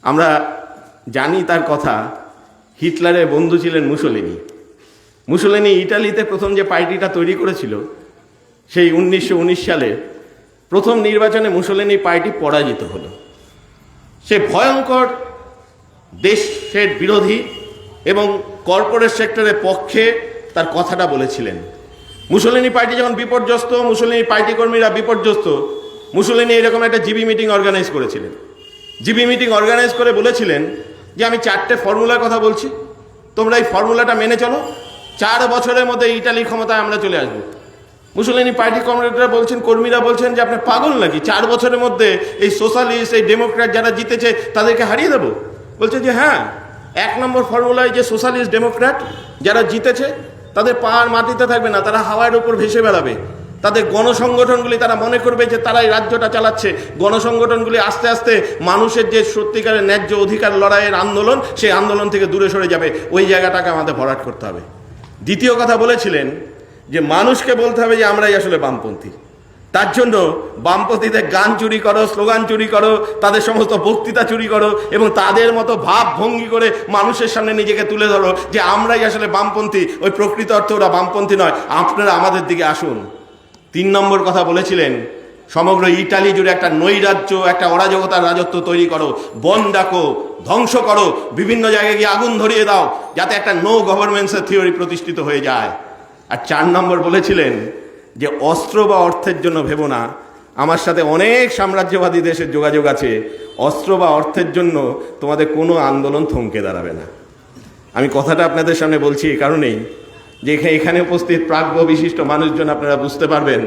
Speaker 1: আমরা জানি তার কথা, হিটলারের বন্ধু ছিলেন মুসোলিনি। মুসোলিনি ইটালিতে প্রথম যে পার্টিটা তৈরি করেছিল, সেই 1919 সালে প্রথম নির্বাচনে মুসোলিনি পার্টি পরাজিত হলো। সে ভয়ঙ্কর দেশের বিরোধী এবং কর্পোরেট সেক্টরের পক্ষে তার কথাটা বলেছিলেন। মুসোলিনি পার্টি যখন বিপর্যস্ত, মুসোলিনি পার্টি কর্মীরা বিপর্যস্ত, মুসোলিনি এরকম একটা জিবি মিটিং অর্গানাইজ করেছিলেন। জিবি মিটিং অর্গানাইজ করে বলেছিলেন যে আমি 4টে ফর্মুলার কথা বলছি, তোমরা এই ফর্মুলাটা মেনে চলো, 4 বছরের মধ্যে ইটালির ক্ষমতায় আমরা চলে আসবো। মুসোলিনি পার্টি কমরেডরা বলছেন, কর্মীরা বলছেন যে আপনি পাগল নাকি, 4 বছরের মধ্যে এই সোশ্যালিস্ট, এই ডেমোক্র্যাট যারা জিতেছে তাদেরকে হারিয়ে দেবো? বলছে যে হ্যাঁ, 1 নম্বর ফর্মুলায় যে সোশ্যালিস্ট ডেমোক্র্যাট যারা জিতেছে তাদের পা আর মাটিতে থাকবে না, তারা হাওয়ার উপর ভেসে বেড়াবে। তাদের গণসংগঠনগুলি, তারা মনে করবে যে তারাই রাজ্যটা চালাচ্ছে। গণসংগঠনগুলি আস্তে আস্তে মানুষের যে সত্যিকারের ন্যায্য অধিকার লড়াইয়ের আন্দোলন, সেই আন্দোলন থেকে দূরে সরে যাবে। ওই জায়গাটাকে আমাদের ভরাট করতে হবে। দ্বিতীয় কথা বলেছিলেন যে মানুষকে বলতে হবে যে আমরাই আসলে বামপন্থী। তার জন্য বামপন্থীদের গান চুরি করো, স্লোগান চুরি করো, তাদের সমস্ত বক্তৃতা চুরি করো এবং তাদের মতো ভাব ভঙ্গি করে মানুষের সামনে নিজেকে তুলে ধরো যে আমরাই আসলে বামপন্থী। ওই প্রকৃত অর্থে ওরা বামপন্থী নয়, আপনারা আমাদের দিকে আসুন। 3 নম্বর কথা বলেছিলেন, সমগ্র ইটালি জুড়ে একটা নৈরাজ্য, একটা অরাজকতার রাজত্ব তৈরি করো, বন ডাকো, ধ্বংস করো, বিভিন্ন জায়গায় গিয়ে আগুন ধরিয়ে দাও, যাতে একটা নো গভর্নমেন্টসের থিওরি প্রতিষ্ঠিত হয়ে যায়। আর 4 নম্বর বলেছিলেন যে অস্ত্র বা অর্থের জন্য ভেবো না। আমার সাথে অনেক সাম্রাজ্যবাদী দেশের যোগাযোগ আছে, অস্ত্র বা অর্থের জন্য তোমাদের কোনো আন্দোলন থমকে দাঁড়াবে না। আমি কথাটা আপনাদের সামনে বলছি এই কারণেই যে এখানে উপস্থিত প্রাজ্ঞ বিশিষ্ট মানুষজন আপনারা বুঝতে পারবেন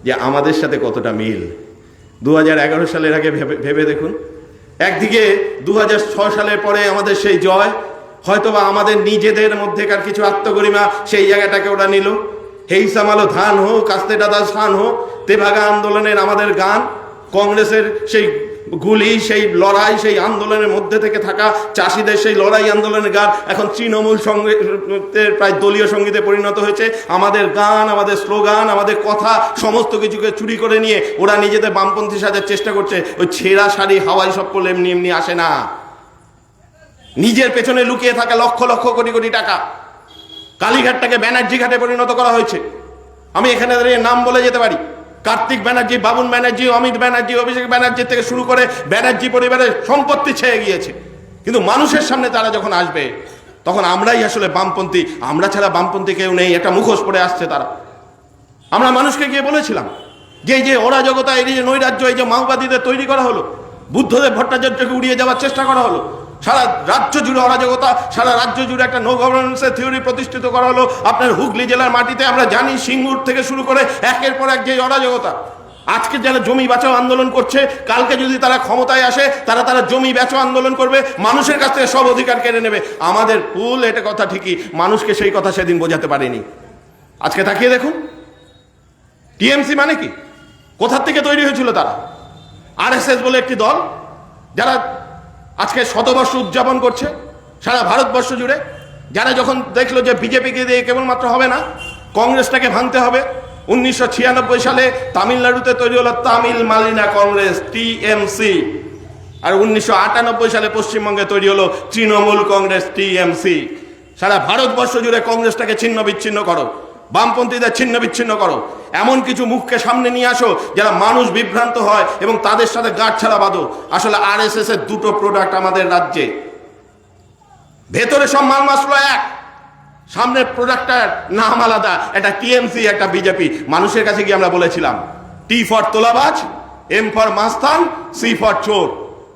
Speaker 1: যে আমাদের সাথে কতটা মিল। 2011 সালের আগে ভেবে দেখুন, একদিকে 2006 সালের পরে আমাদের সেই জয়, হয়তোবা আমাদের নিজেদের মধ্যেকার কিছু আত্মগরিমা, সেই জায়গাটাকে ওরা নিল। হেই সামালো ধান হো, কাস্তে দাদা শান হো, তেভাগা আন্দোলনের আমাদের গান, কংগ্রেসের সেই গুলি, সেই লড়াই, সেই আন্দোলনের মধ্যে থেকে থাকা চাষিদের সেই লড়াই আন্দোলনের গান এখন তৃণমূল সঙ্গীতের প্রায় দলীয় সঙ্গীতে পরিণত হয়েছে। আমাদের গান, আমাদের স্লোগান, আমাদের কথা সমস্ত কিছুকে চুরি করে নিয়ে ওরা নিজেদের বামপন্থী সাজার চেষ্টা করছে। ওই ছেঁড়া শাড়ি হাওয়াই সপ্পল এমনি এমনি আসে না। নিজের পেছনে লুকিয়ে থাকা লক্ষ লক্ষ কোটি কোটি টাকা। কালীঘাটটাকে ব্যানার্জি ঘাটে পরিণত করা হয়েছে। আমি এখানে দাঁড়িয়ে নাম বলে যেতে পারি, কার্তিক ব্যানার্জি, বাবুন ব্যানার্জি, অমিত ব্যানার্জি, অভিষেক ব্যানার্জি থেকে শুরু করে ব্যানার্জি পরিবারের সম্পত্তি ছেয়ে গিয়েছে। কিন্তু মানুষের সামনে তারা যখন আসবে তখন আমরাই আসলে বামপন্থী, আমরা ছাড়া বামপন্থী কেউ নেই, একটা মুখোশ পরে আসছে তারা। আমরা মানুষকে গিয়ে বলেছিলাম যে এই যে অরাজকতা, এই যে নৈরাজ্য, এই যে মাওবাদীদের তৈরি করা হলো, বুদ্ধদেব ভট্টাচার্যকে উড়িয়ে যাওয়ার চেষ্টা করা হলো, সারা রাজ্য জুড়ে অরাজকতা, সারা রাজ্য জুড়ে একটা নো গভর্নেন্সের থিওরি প্রতিষ্ঠিত করা হলো। আপনার হুগলি জেলার মাটিতে আমরা জানি, সিঙ্গুর থেকে শুরু করে একের পর এক যে অরাজকতা। আজকে যারা জমি বাঁচাও আন্দোলন করছে, কালকে যদি তারা ক্ষমতায় আসে তারা জমি বাঁচাও আন্দোলন করবে, মানুষের কাছ থেকে সব অধিকার কেড়ে নেবে। আমাদের ভুল, এটা কথা ঠিকই, মানুষকে সেই কথা সেদিন বোঝাতে পারেনি। আজকে তাকিয়ে দেখুন, টিএমসি মানে কি, কোথার থেকে তৈরি হয়েছিল তারা? আরএসএস বলে একটি দল, যারা আজকে শতবর্ষ উদযাপন করছে সারা ভারতবর্ষ জুড়ে। যারা যখন দেখলো যে বিজেপিকে দিয়ে কেবলমাত্র হবে না, কংগ্রেসটাকে ভাঙতে হবে, 1996 সালে তামিলনাড়ুতে তৈরি হলো তামিল মালিনা কংগ্রেস, টিএমসি। আর 1998 সালে পশ্চিমবঙ্গে তৈরি হলো তৃণমূল কংগ্রেস, টিএমসি। সারা ভারতবর্ষ জুড়ে কংগ্রেসটাকে ছিন্ন বিচ্ছিন্ন করো, বামপন্থীদের ছিন্ন বিচ্ছিন্ন করো, এমন কিছু মুখকে সামনে নিয়ে আসো যারা মানুষ বিভ্রান্ত হয় এবং তাদের সাথে গাঁট ছাড়া বাঁধো। আসলে আরএসএস এর 2টো প্রোডাক্ট আমাদের রাজ্যে, ভেতরে সব মাল মাসলো এক, সামনের প্রোডাক্টটার নাম আলাদা, একটা টিএমসি, একটা বিজেপি। মানুষের কাছে গিয়ে আমরা বলেছিলাম T for তোলাবাজ, M for Mustan, C for চোর।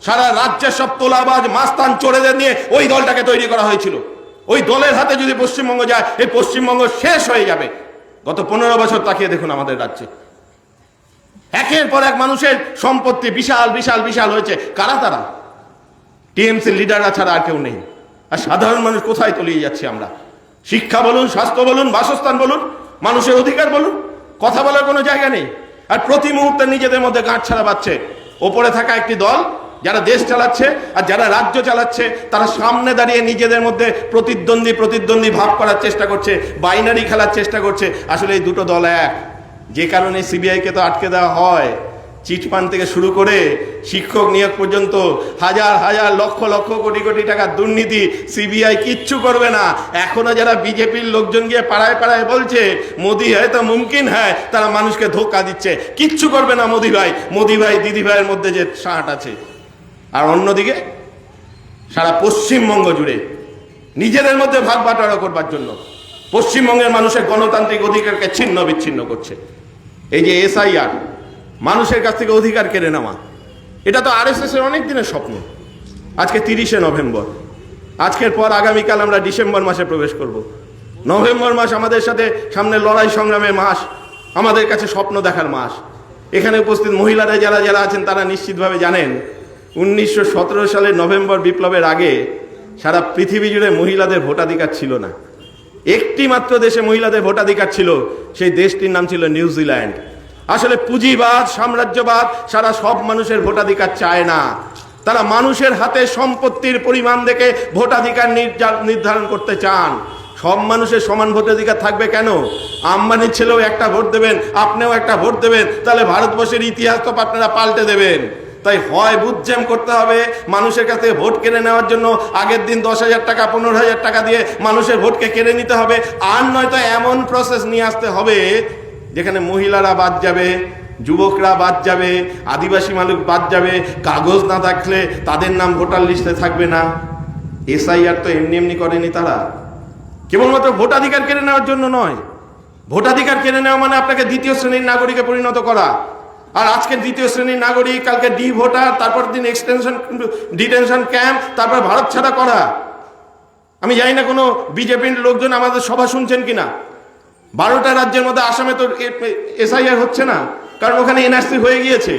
Speaker 1: সারা রাজ্যের সব তোলাবাজ, মাস্তান, চোরেদের নিয়ে ওই দলটাকে তৈরি করা হয়েছিল। ওই দলের হাতে যদি পশ্চিমবঙ্গ যায়, এই পশ্চিমবঙ্গ শেষ হয়ে যাবে। গত 15 বছর তাকিয়ে দেখুন আমাদের রাজ্যে একের পর এক মানুষের সম্পত্তি বিশাল বিশাল বিশাল হয়েছে। কারা তারা? টিএমসির লিডাররা ছাড়া আর কেউ নেই। আর সাধারণ মানুষ কোথায় তলিয়ে যাচ্ছি আমরা? শিক্ষা বলুন, স্বাস্থ্য বলুন, বাসস্থান বলুন, মানুষের অধিকার বলুন, কথা বলার কোনো জায়গা নেই। আর প্রতি মুহূর্তে নিজেদের মধ্যে গাঁট ছাড়া বাচ্ছে। ওপরে থাকা একটি দল যারা দেশ চালাচ্ছে আর যারা রাজ্য চালাচ্ছে, তারা সামনে দাঁড়িয়ে নিজেদের মধ্যে প্রতিদ্বন্দ্বী ভাব করার চেষ্টা করছে, বাইনারি খেলার চেষ্টা করছে। আসলে এই দুটো দল এক। যে কারণে সিবিআইকে তো আটকে দেওয়া হয়। চিটফান্ড থেকে শুরু করে শিক্ষক নিয়োগ পর্যন্ত হাজার হাজার লক্ষ লক্ষ কোটি কোটি টাকার দুর্নীতি, সিবিআই কিচ্ছু করবে না। এখনো যারা বিজেপির লোকজন গিয়ে পাড়ায় পাড়ায় বলছে মোদি হয় তো মুমকিন হয়, তারা মানুষকে ধোঁকা দিচ্ছে। কিচ্ছু করবে না মোদি ভাই দিদি ভাইয়ের মধ্যে যে সাঁট আছে। আর অন্যদিকে সারা পশ্চিমবঙ্গ জুড়ে নিজেদের মধ্যে ভাগ বাটোয়ারা করবার জন্য পশ্চিমবঙ্গের মানুষের গণতান্ত্রিক অধিকারকে ছিন্ন বিচ্ছিন্ন করছে। এই যে এসআইআর, মানুষের কাছ থেকে অধিকার কেড়ে নেওয়া, এটা তো আরএসএস এর অনেক দিনের স্বপ্ন। আজকে 30শে নভেম্বর, আজকের পর আগামীকাল আমরা ডিসেম্বর মাসে প্রবেশ করব। নভেম্বর মাস আমাদের সাথে সামনে লড়াই সংগ্রামের মাস, আমাদের কাছে স্বপ্ন দেখার মাস। এখানে উপস্থিত মহিলারা যারা যারা আছেন তারা নিশ্চিতভাবে জানেন 1917 সালের নভেম্বর বিপ্লবের আগে সারা পৃথিবী জুড়ে মহিলাদের ভোটাধিকার ছিল না। একটি মাত্র দেশে মহিলাদের ভোটাধিকার ছিল, সেই দেশটির নাম ছিল নিউজিল্যান্ড। আসলে পুঁজিবাদ, সাম্রাজ্যবাদ সারা সব মানুষের ভোটাধিকার চায় না। তারা মানুষের হাতে সম্পত্তির পরিমাণ দেখে ভোটাধিকার নির্ধারণ করতে চান। সব মানুষের সমান ভোটাধিকার থাকবে কেন? আম্বানির ছেলেও একটা ভোট দেবেন, আপনিও একটা ভোট দেবেন, তাহলে ভারতবর্ষের ইতিহাস তো আপনারা পাল্টে দেবেন। তাই হয় বুথজ্যাম করতে হবে, মানুষের কাছে ভোট কেড়ে নেওয়ার জন্য আগের দিন 10,000 টাকা 15,000 টাকা দিয়ে মানুষের ভোটকে কেড়ে নিতে হবে। আর নয়তো এমন প্রসেস নিয়ে আসতে হবে যেখানে মহিলারা বাদ যাবে, যুবকরা বাদ যাবে, আদিবাসী মানুষ বাদ যাবে, কাগজ না থাকলে তাদের নাম ভোটার লিস্টে থাকবে না। এসআইআর তো এমনি এমনি করেনি তারা, কেবলমাত্র ভোটাধিকার কেড়ে নেওয়ার জন্য নয়। ভোটাধিকার কেড়ে নেওয়া মানে আপনাকে দ্বিতীয় শ্রেণীর নাগরিকে পরিণত করা। আর আজকে দ্বিতীয় শ্রেণীর নাগরিক, কালকে ডি ভোটার, তারপর দিন ডিটেনশন ক্যাম্প, তারপর ভারত ছাড়া করা। আমি জানি না কোনো বিজেপির লোকজন আমাদের সভা শুনছেন কিনা। 12টা রাজ্যের মধ্যে আসামে তো এসআইআর হচ্ছে না, কারণ ওখানে এনআরসি হয়ে গিয়েছে।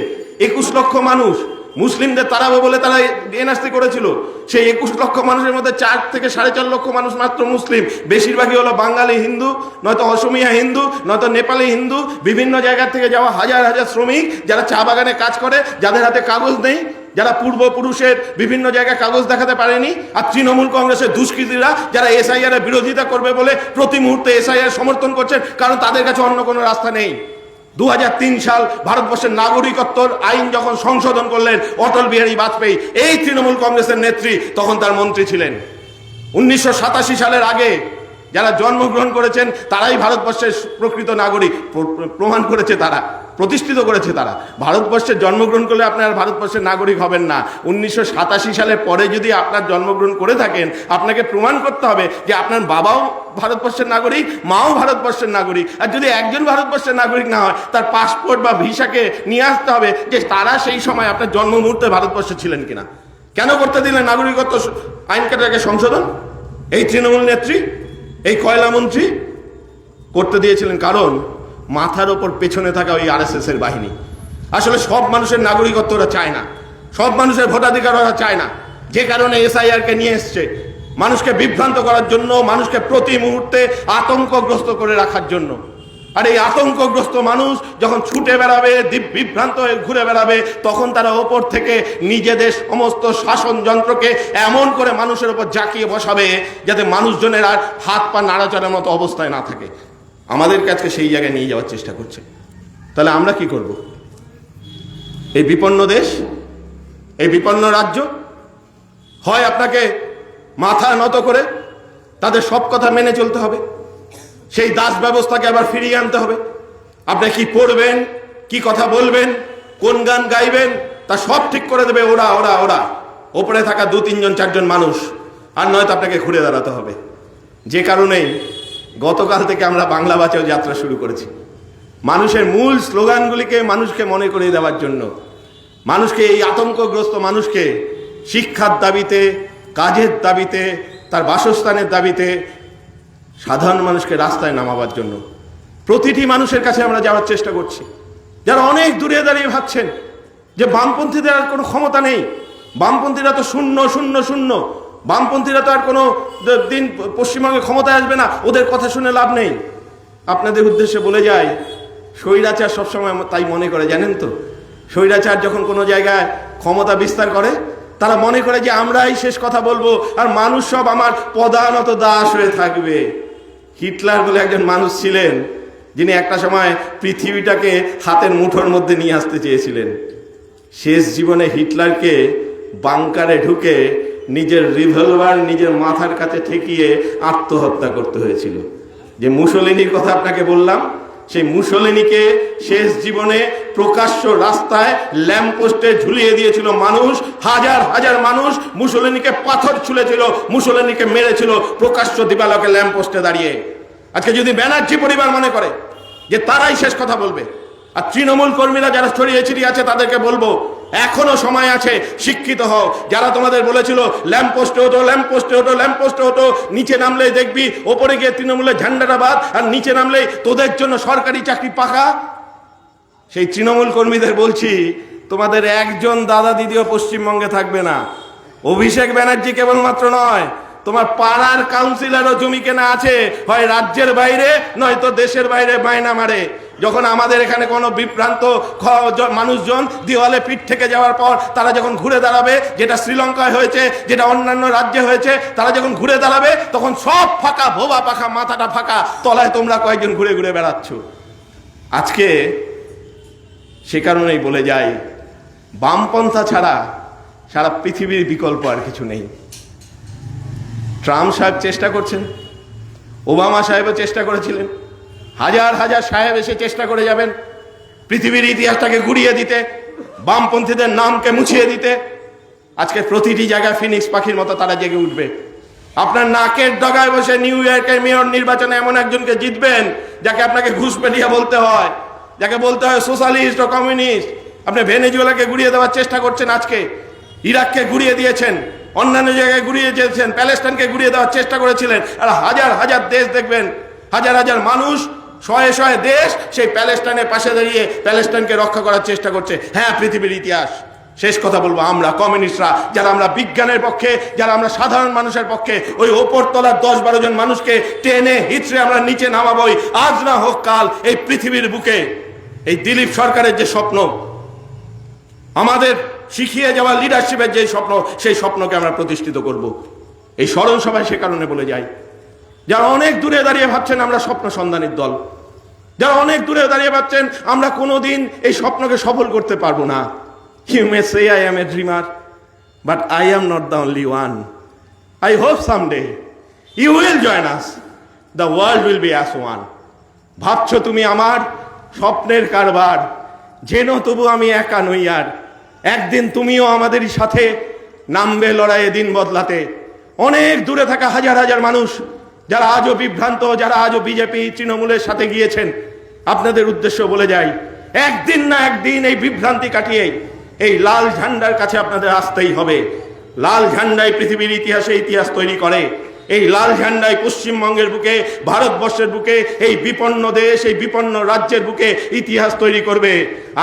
Speaker 1: 21 লক্ষ মানুষ মুসলিমদের তাড়াবো বলে তারা এনআরসি করেছিল। সেই 21 লক্ষ মানুষের মধ্যে 4 থেকে 4.5 লক্ষ মানুষ মাত্র মুসলিম। বেশিরভাগই হলো বাঙালি হিন্দু, নয়তো অসমিয়া হিন্দু, নয়তো নেপালি হিন্দু। বিভিন্ন জায়গা থেকে যাওয়া হাজার হাজার শ্রমিক যারা চা বাগানে কাজ করে, যাদের হাতে কাগজ নেই, যারা পূর্বপুরুষের বিভিন্ন জায়গায় কাগজ দেখাতে পারেনি। আর তৃণমূল কংগ্রেসের দুষ্কৃতীরা যারা এসআইআর এর বিরোধিতা করবে বলে প্রতি মুহূর্তে এসআইআর সমর্থন করছেন, কারণ তাদের কাছে অন্য কোনো রাস্তা নেই। 2003 সাল ভারতবর্ষের নাগরিকত্ব আইন যখন সংশোধন করলেন অটল বিহারী বাজপেয়ী, এই তৃণমূল কংগ্রেসের নেত্রী তখন তার মন্ত্রী ছিলেন। 1987 সালের আগে যারা জন্মগ্রহণ করেছেন তারাই ভারতবর্ষের প্রকৃত নাগরিক প্রমাণ করেছে, তারা প্রতিষ্ঠিত করেছে। তারা ভারতবর্ষে জন্মগ্রহণ করলে আপনার ভারতবর্ষের নাগরিক হবেন না। 1987 সালের পরে যদি আপনার জন্মগ্রহণ করে থাকেন, আপনাকে প্রমাণ করতে হবে যে আপনার বাবাও ভারতবর্ষের নাগরিক, মাও ভারতবর্ষের নাগরিক। আর যদি একজন ভারতবর্ষের নাগরিক না হয়, তার পাসপোর্ট বা ভিসাকে নিয়ে আসতে হবে যে তারা সেই সময় আপনার জন্ম মুহূর্তে ভারতবর্ষে ছিলেন কিনা। কেন করতে দিলেন নাগরিকত্ব আইনটাকে সংশোধন? এই তৃণমূল নেত্রী, এই কয়লা মন্ত্রী করতে দিয়েছিলেন, কারণ মাথার ওপর পেছনে থাকা ওই আরএসএস এর বাহিনী। আসলে সব মানুষের নাগরিকত্ব ওরা চায় না, সব মানুষের ভোটাধিকার ওরা চায় না। যে কারণে এসআইআর কে নিয়ে এসছে মানুষকে বিভ্রান্ত করার জন্য, মানুষকে প্রতি মুহূর্তে আতঙ্কগ্রস্ত করে রাখার জন্য। আর এই আতঙ্কগ্রস্ত মানুষ যখন ছুটে বেড়াবে, বিভ্রান্ত হয়ে ঘুরে বেড়াবে, তখন তারা ওপর থেকে নিজেদের সমস্ত শাসন যন্ত্রকে এমন করে মানুষের উপর জাকিয়ে বসাবে যাতে মানুষজনের আর হাত পা নাড়াচাড়ার মতো অবস্থায় না থাকে। আমাদের কাছে সেই জায়গায় নিয়ে যাওয়ার চেষ্টা করছে। তাহলে আমরা কি করব? এই বিপন্ন দেশ, এই বিপন্ন রাজ্য, হয় আপনাকে মাথা নত করে তাদের সব কথা মেনে চলতে হবে, সেই দাস ব্যবস্থাকে আবার ফিরিয়ে আনতে হবে। আপনি কি পড়বেন, কি কথা বলবেন, কোন গান গাইবেন, তা সব ঠিক করে দেবে ওরা ওরা ওরা ওপরে থাকা 2-3 জন 4 জন মানুষ। আর নয়তো আপনাকে ঘুরে দাঁড়াতে হবে। যে কারণেই গতকাল থেকে আমরা বাংলা বাঁচাও যাত্রা শুরু করেছি, মানুষের মূল স্লোগানগুলিকে মানুষকে মনে করিয়ে দেওয়ার জন্য। মানুষকে, এই আতঙ্কগ্রস্ত মানুষকে শিক্ষার দাবিতে, কাজের দাবিতে, তার বাসস্থানের দাবিতে সাধারণ মানুষকে রাস্তায় নামাবার জন্য প্রতিটি মানুষের কাছে আমরা যাওয়ার চেষ্টা করছি। যারা অনেক দূরে দাঁড়িয়ে ভাবছেন যে বামপন্থীদের আর কোনো ক্ষমতা নেই, বামপন্থীরা তো শূন্য শূন্য শূন্য, বামপন্থীরা তো আর কোনো দিন পশ্চিমবঙ্গে ক্ষমতায় আসবে না, ওদের কথা শুনে লাভ নেই। আপনাদের উদ্দেশ্যে বলে যায়, স্বৈরাচার সবসময় তাই মনে করে, জানেন তো, স্বৈরাচার যখন কোনো জায়গায় ক্ষমতা বিস্তার করে তারা মনে করে যে আমরাই শেষ কথা বলবো আর মানুষ সব আমার পদানত দাস হয়ে থাকবে। হিটলার বলে একজন মানুষ ছিলেন যিনি একটা সময় পৃথিবীটাকে হাতের মুঠোর মধ্যে নিয়ে আসতে চেয়েছিলেন। শেষ জীবনে হিটলারকে বাংকারে ঢুকে নিজের রিভলভার নিজের মাথার কাছে ঠেকিয়ে আত্মহত্যা করতে হয়েছিল। যে মুসোলিনির কথা আপনাকে বললাম, সেই মুসোলিনিকে শেষ জীবনে প্রকাশ্য রাস্তায় ল্যাম্পপোস্টে ঝুলিয়ে দিয়েছিল মানুষ, হাজার হাজার মানুষ মুসোলিনিকে পাথর ছুঁড়েছিল, মুসোলিনিকে মেরেছিল প্রকাশ্য দিবালোকে ল্যাম্পপোস্টে দাঁড়িয়ে। আজকে যদি ব্যানার্জি পরিবার মনে করে যে তারাই শেষ কথা বলবে, আর তৃণমূল কর্মীরা যারা ছড়িয়ে ছিটিয়ে আছে তাদেরকে বলবো এখনো সময় আছে, শিক্ষিত হও। যারা তোমাদের বলেছিল ল্যাম্পপোস্টে ওঠো, ল্যাম্পপোস্টে ওঠো, ল্যাম্পপোস্টে ওঠো, নিচে নামলেই দেখবি ওপরে গিয়ে তৃণমূলের ঝান্ডাটা বাদ, আর নিচে নামলেই তোদের জন্য সরকারি চাকরি পাকা। সেই তৃণমূল কর্মীদের বলছি, তোমাদের একজন দাদা দিদিও পশ্চিমবঙ্গে থাকবে না। অভিষেক ব্যানার্জি কেবলমাত্র নয়, তোমার পাড়ার কাউন্সিলরও জমি কেনা আছে, হয় রাজ্যের বাইরে নয়তো দেশের বাইরে মায়না মারে। যখন আমাদের এখানে কোনো বিভ্রান্ত মানুষজন দেওয়ালে পিঠ থেকে যাওয়ার পর তারা যখন ঘুরে দাঁড়াবে, যেটা শ্রীলঙ্কায় হয়েছে, যেটা অন্যান্য রাজ্যে হয়েছে, তারা যখন ঘুরে দাঁড়াবে তখন সব ফাঁকা, ভোবা পাখা, মাথাটা ফাঁকা, তলায় তোমরা কয়েকজন ঘুরে ঘুরে বেড়াচ্ছ। আজকে সে কারণেই বলে যাই, বামপন্থা ছাড়া সারা পৃথিবীর বিকল্প আর কিছু নেই। ট্রাম্প সাহেব চেষ্টা করছেন, ওবামা সাহেবও চেষ্টা করেছিলেন, হাজার হাজার সাহেব এসে চেষ্টা করে যাবেন পৃথিবীর ইতিহাসটাকে গুড়িয়ে দিতে, বামপন্থীদের নামকে মুছিয়ে দিতে। আজকে প্রতিটি জায়গায় ফিনিক্স পাখির মতো তারা জেগে উঠবে। আপনার নাকের ডগায় বসে নিউ ইয়র্কের মেয়র নির্বাচনে এমন একজনকে জিতবেন যাকে আপনাকে ঘুষ পেটিয়ে বলতে হয়, যাকে বলতে হয় সোশ্যালিস্ট ও কমিউনিস্ট। আপনি ভেনেজুয়েলাকে গুড়িয়ে দেওয়ার চেষ্টা করছেন, আজকে ইরাককে গুড়িয়ে দিয়েছেন, অন্যান্য জায়গায় গুড়িয়ে দিয়েছেন, প্যালেস্টাইনকে গুড়িয়ে দেওয়ার চেষ্টা করেছিলেন। আর হাজার হাজার দেশ দেখবেন, হাজার হাজার মানুষ, শয়ে শয়ে দেশ সেই প্যালেস্টাইনের পাশে দাঁড়িয়ে প্যালেস্টাইনকে রক্ষা করার চেষ্টা করছে। হ্যাঁ, পৃথিবীর ইতিহাস। শেষ কথা বলবো, আমরা কমিউনিস্টরা, যারা আমরা বিজ্ঞানের পক্ষে, যারা আমরা সাধারণ মানুষের পক্ষে, ওই ওপর তলার 10-12 জন মানুষকে টেনে হিচড়ে আমরা নিচে নামাবোই, আজ না হোক কাল এই পৃথিবীর বুকে। এই দিলীপ সরকারের যে স্বপ্ন, আমাদের শিখিয়ে যাওয়া লিডারশিপের যে স্বপ্ন, সেই স্বপ্নকে আমরা প্রতিষ্ঠিত করব। এই স্মরণ সভায় সে কারণে বলে যাই, যারা অনেক দূরে দাঁড়িয়ে ভাবছেন আমরা স্বপ্ন সন্ধানের দল, যারা অনেক দূরে দাঁড়িয়ে ভাবছেন আমরা কোনোদিন এই স্বপ্নকে সফল করতে পারবো না। You may say I am a dreamer, but I am not the only one. I hope someday you will join us. The world will be as one. ভাবছো তুমি আমার স্বপ্নের কারবার, যেন তবু আমি একা নই আর। একদিন তুমিও আমাদেরই সাথে নামবে লড়াইয়ে দিন বদলাতে। অনেক দূরে থাকা হাজার হাজার মানুষ যারা আজও বিভ্রান্ত, যারা আজও বিজেপি তৃণমূলের সাথে গিয়েছেন, আপনাদের উদ্দেশ্য বলে যাই, একদিন না একদিন এই বিভ্রান্তি কাটিয়ে এই লাল ঝান্ডার কাছে আপনাদের আসতেই হবে। লাল ঝান্ডাই পৃথিবীর ইতিহাসে ইতিহাস তৈরি করে। এই লাল ঝান্ডাই পশ্চিমবঙ্গের বুকে, ভারতবর্ষের বুকে, এই বিপন্ন দেশ, এই বিপন্ন রাজ্যের বুকে ইতিহাস তৈরি করবে।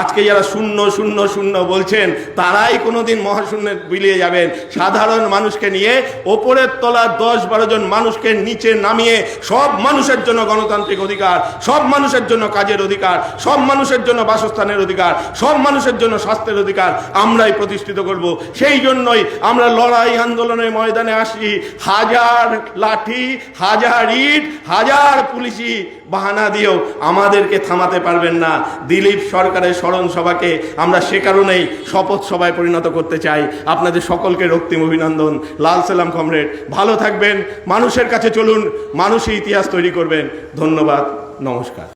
Speaker 1: আজকে যারা শূন্য শূন্য শূন্য বলছেন তারাই কোনোদিন মহাশূন্যে বিলিয়ে যাবেন। সাধারণ মানুষকে নিয়ে ওপরের তলার 10-12 জন মানুষকে নিচে নামিয়ে সব মানুষের জন্য গণতান্ত্রিক অধিকার, সব মানুষের জন্য কাজের অধিকার, সব মানুষের জন্য বাসস্থানের অধিকার, সব মানুষের জন্য স্বাস্থ্যের অধিকার আমরাই প্রতিষ্ঠিত করব। সেই জন্যই আমরা লড়াই আন্দোলনের ময়দানে আসি। হাজার লাঠি, হাজার ইট, হাজার পুলিশি বাহানা দিয়েও আমাদেরকে থামাতে পারবেন না। দিলীপ সরকারের স্মরণ সভাকে আমরা সে কারণেই শপথ সভায় পরিণত করতে চাই। আপনাদের সকলকে রক্তিম অভিনন্দন। লাল সালাম কমরেড, ভালো থাকবেন, মানুষের কাছে চলুন, মানুষই ইতিহাস তৈরি করবেন। ধন্যবাদ, নমস্কার।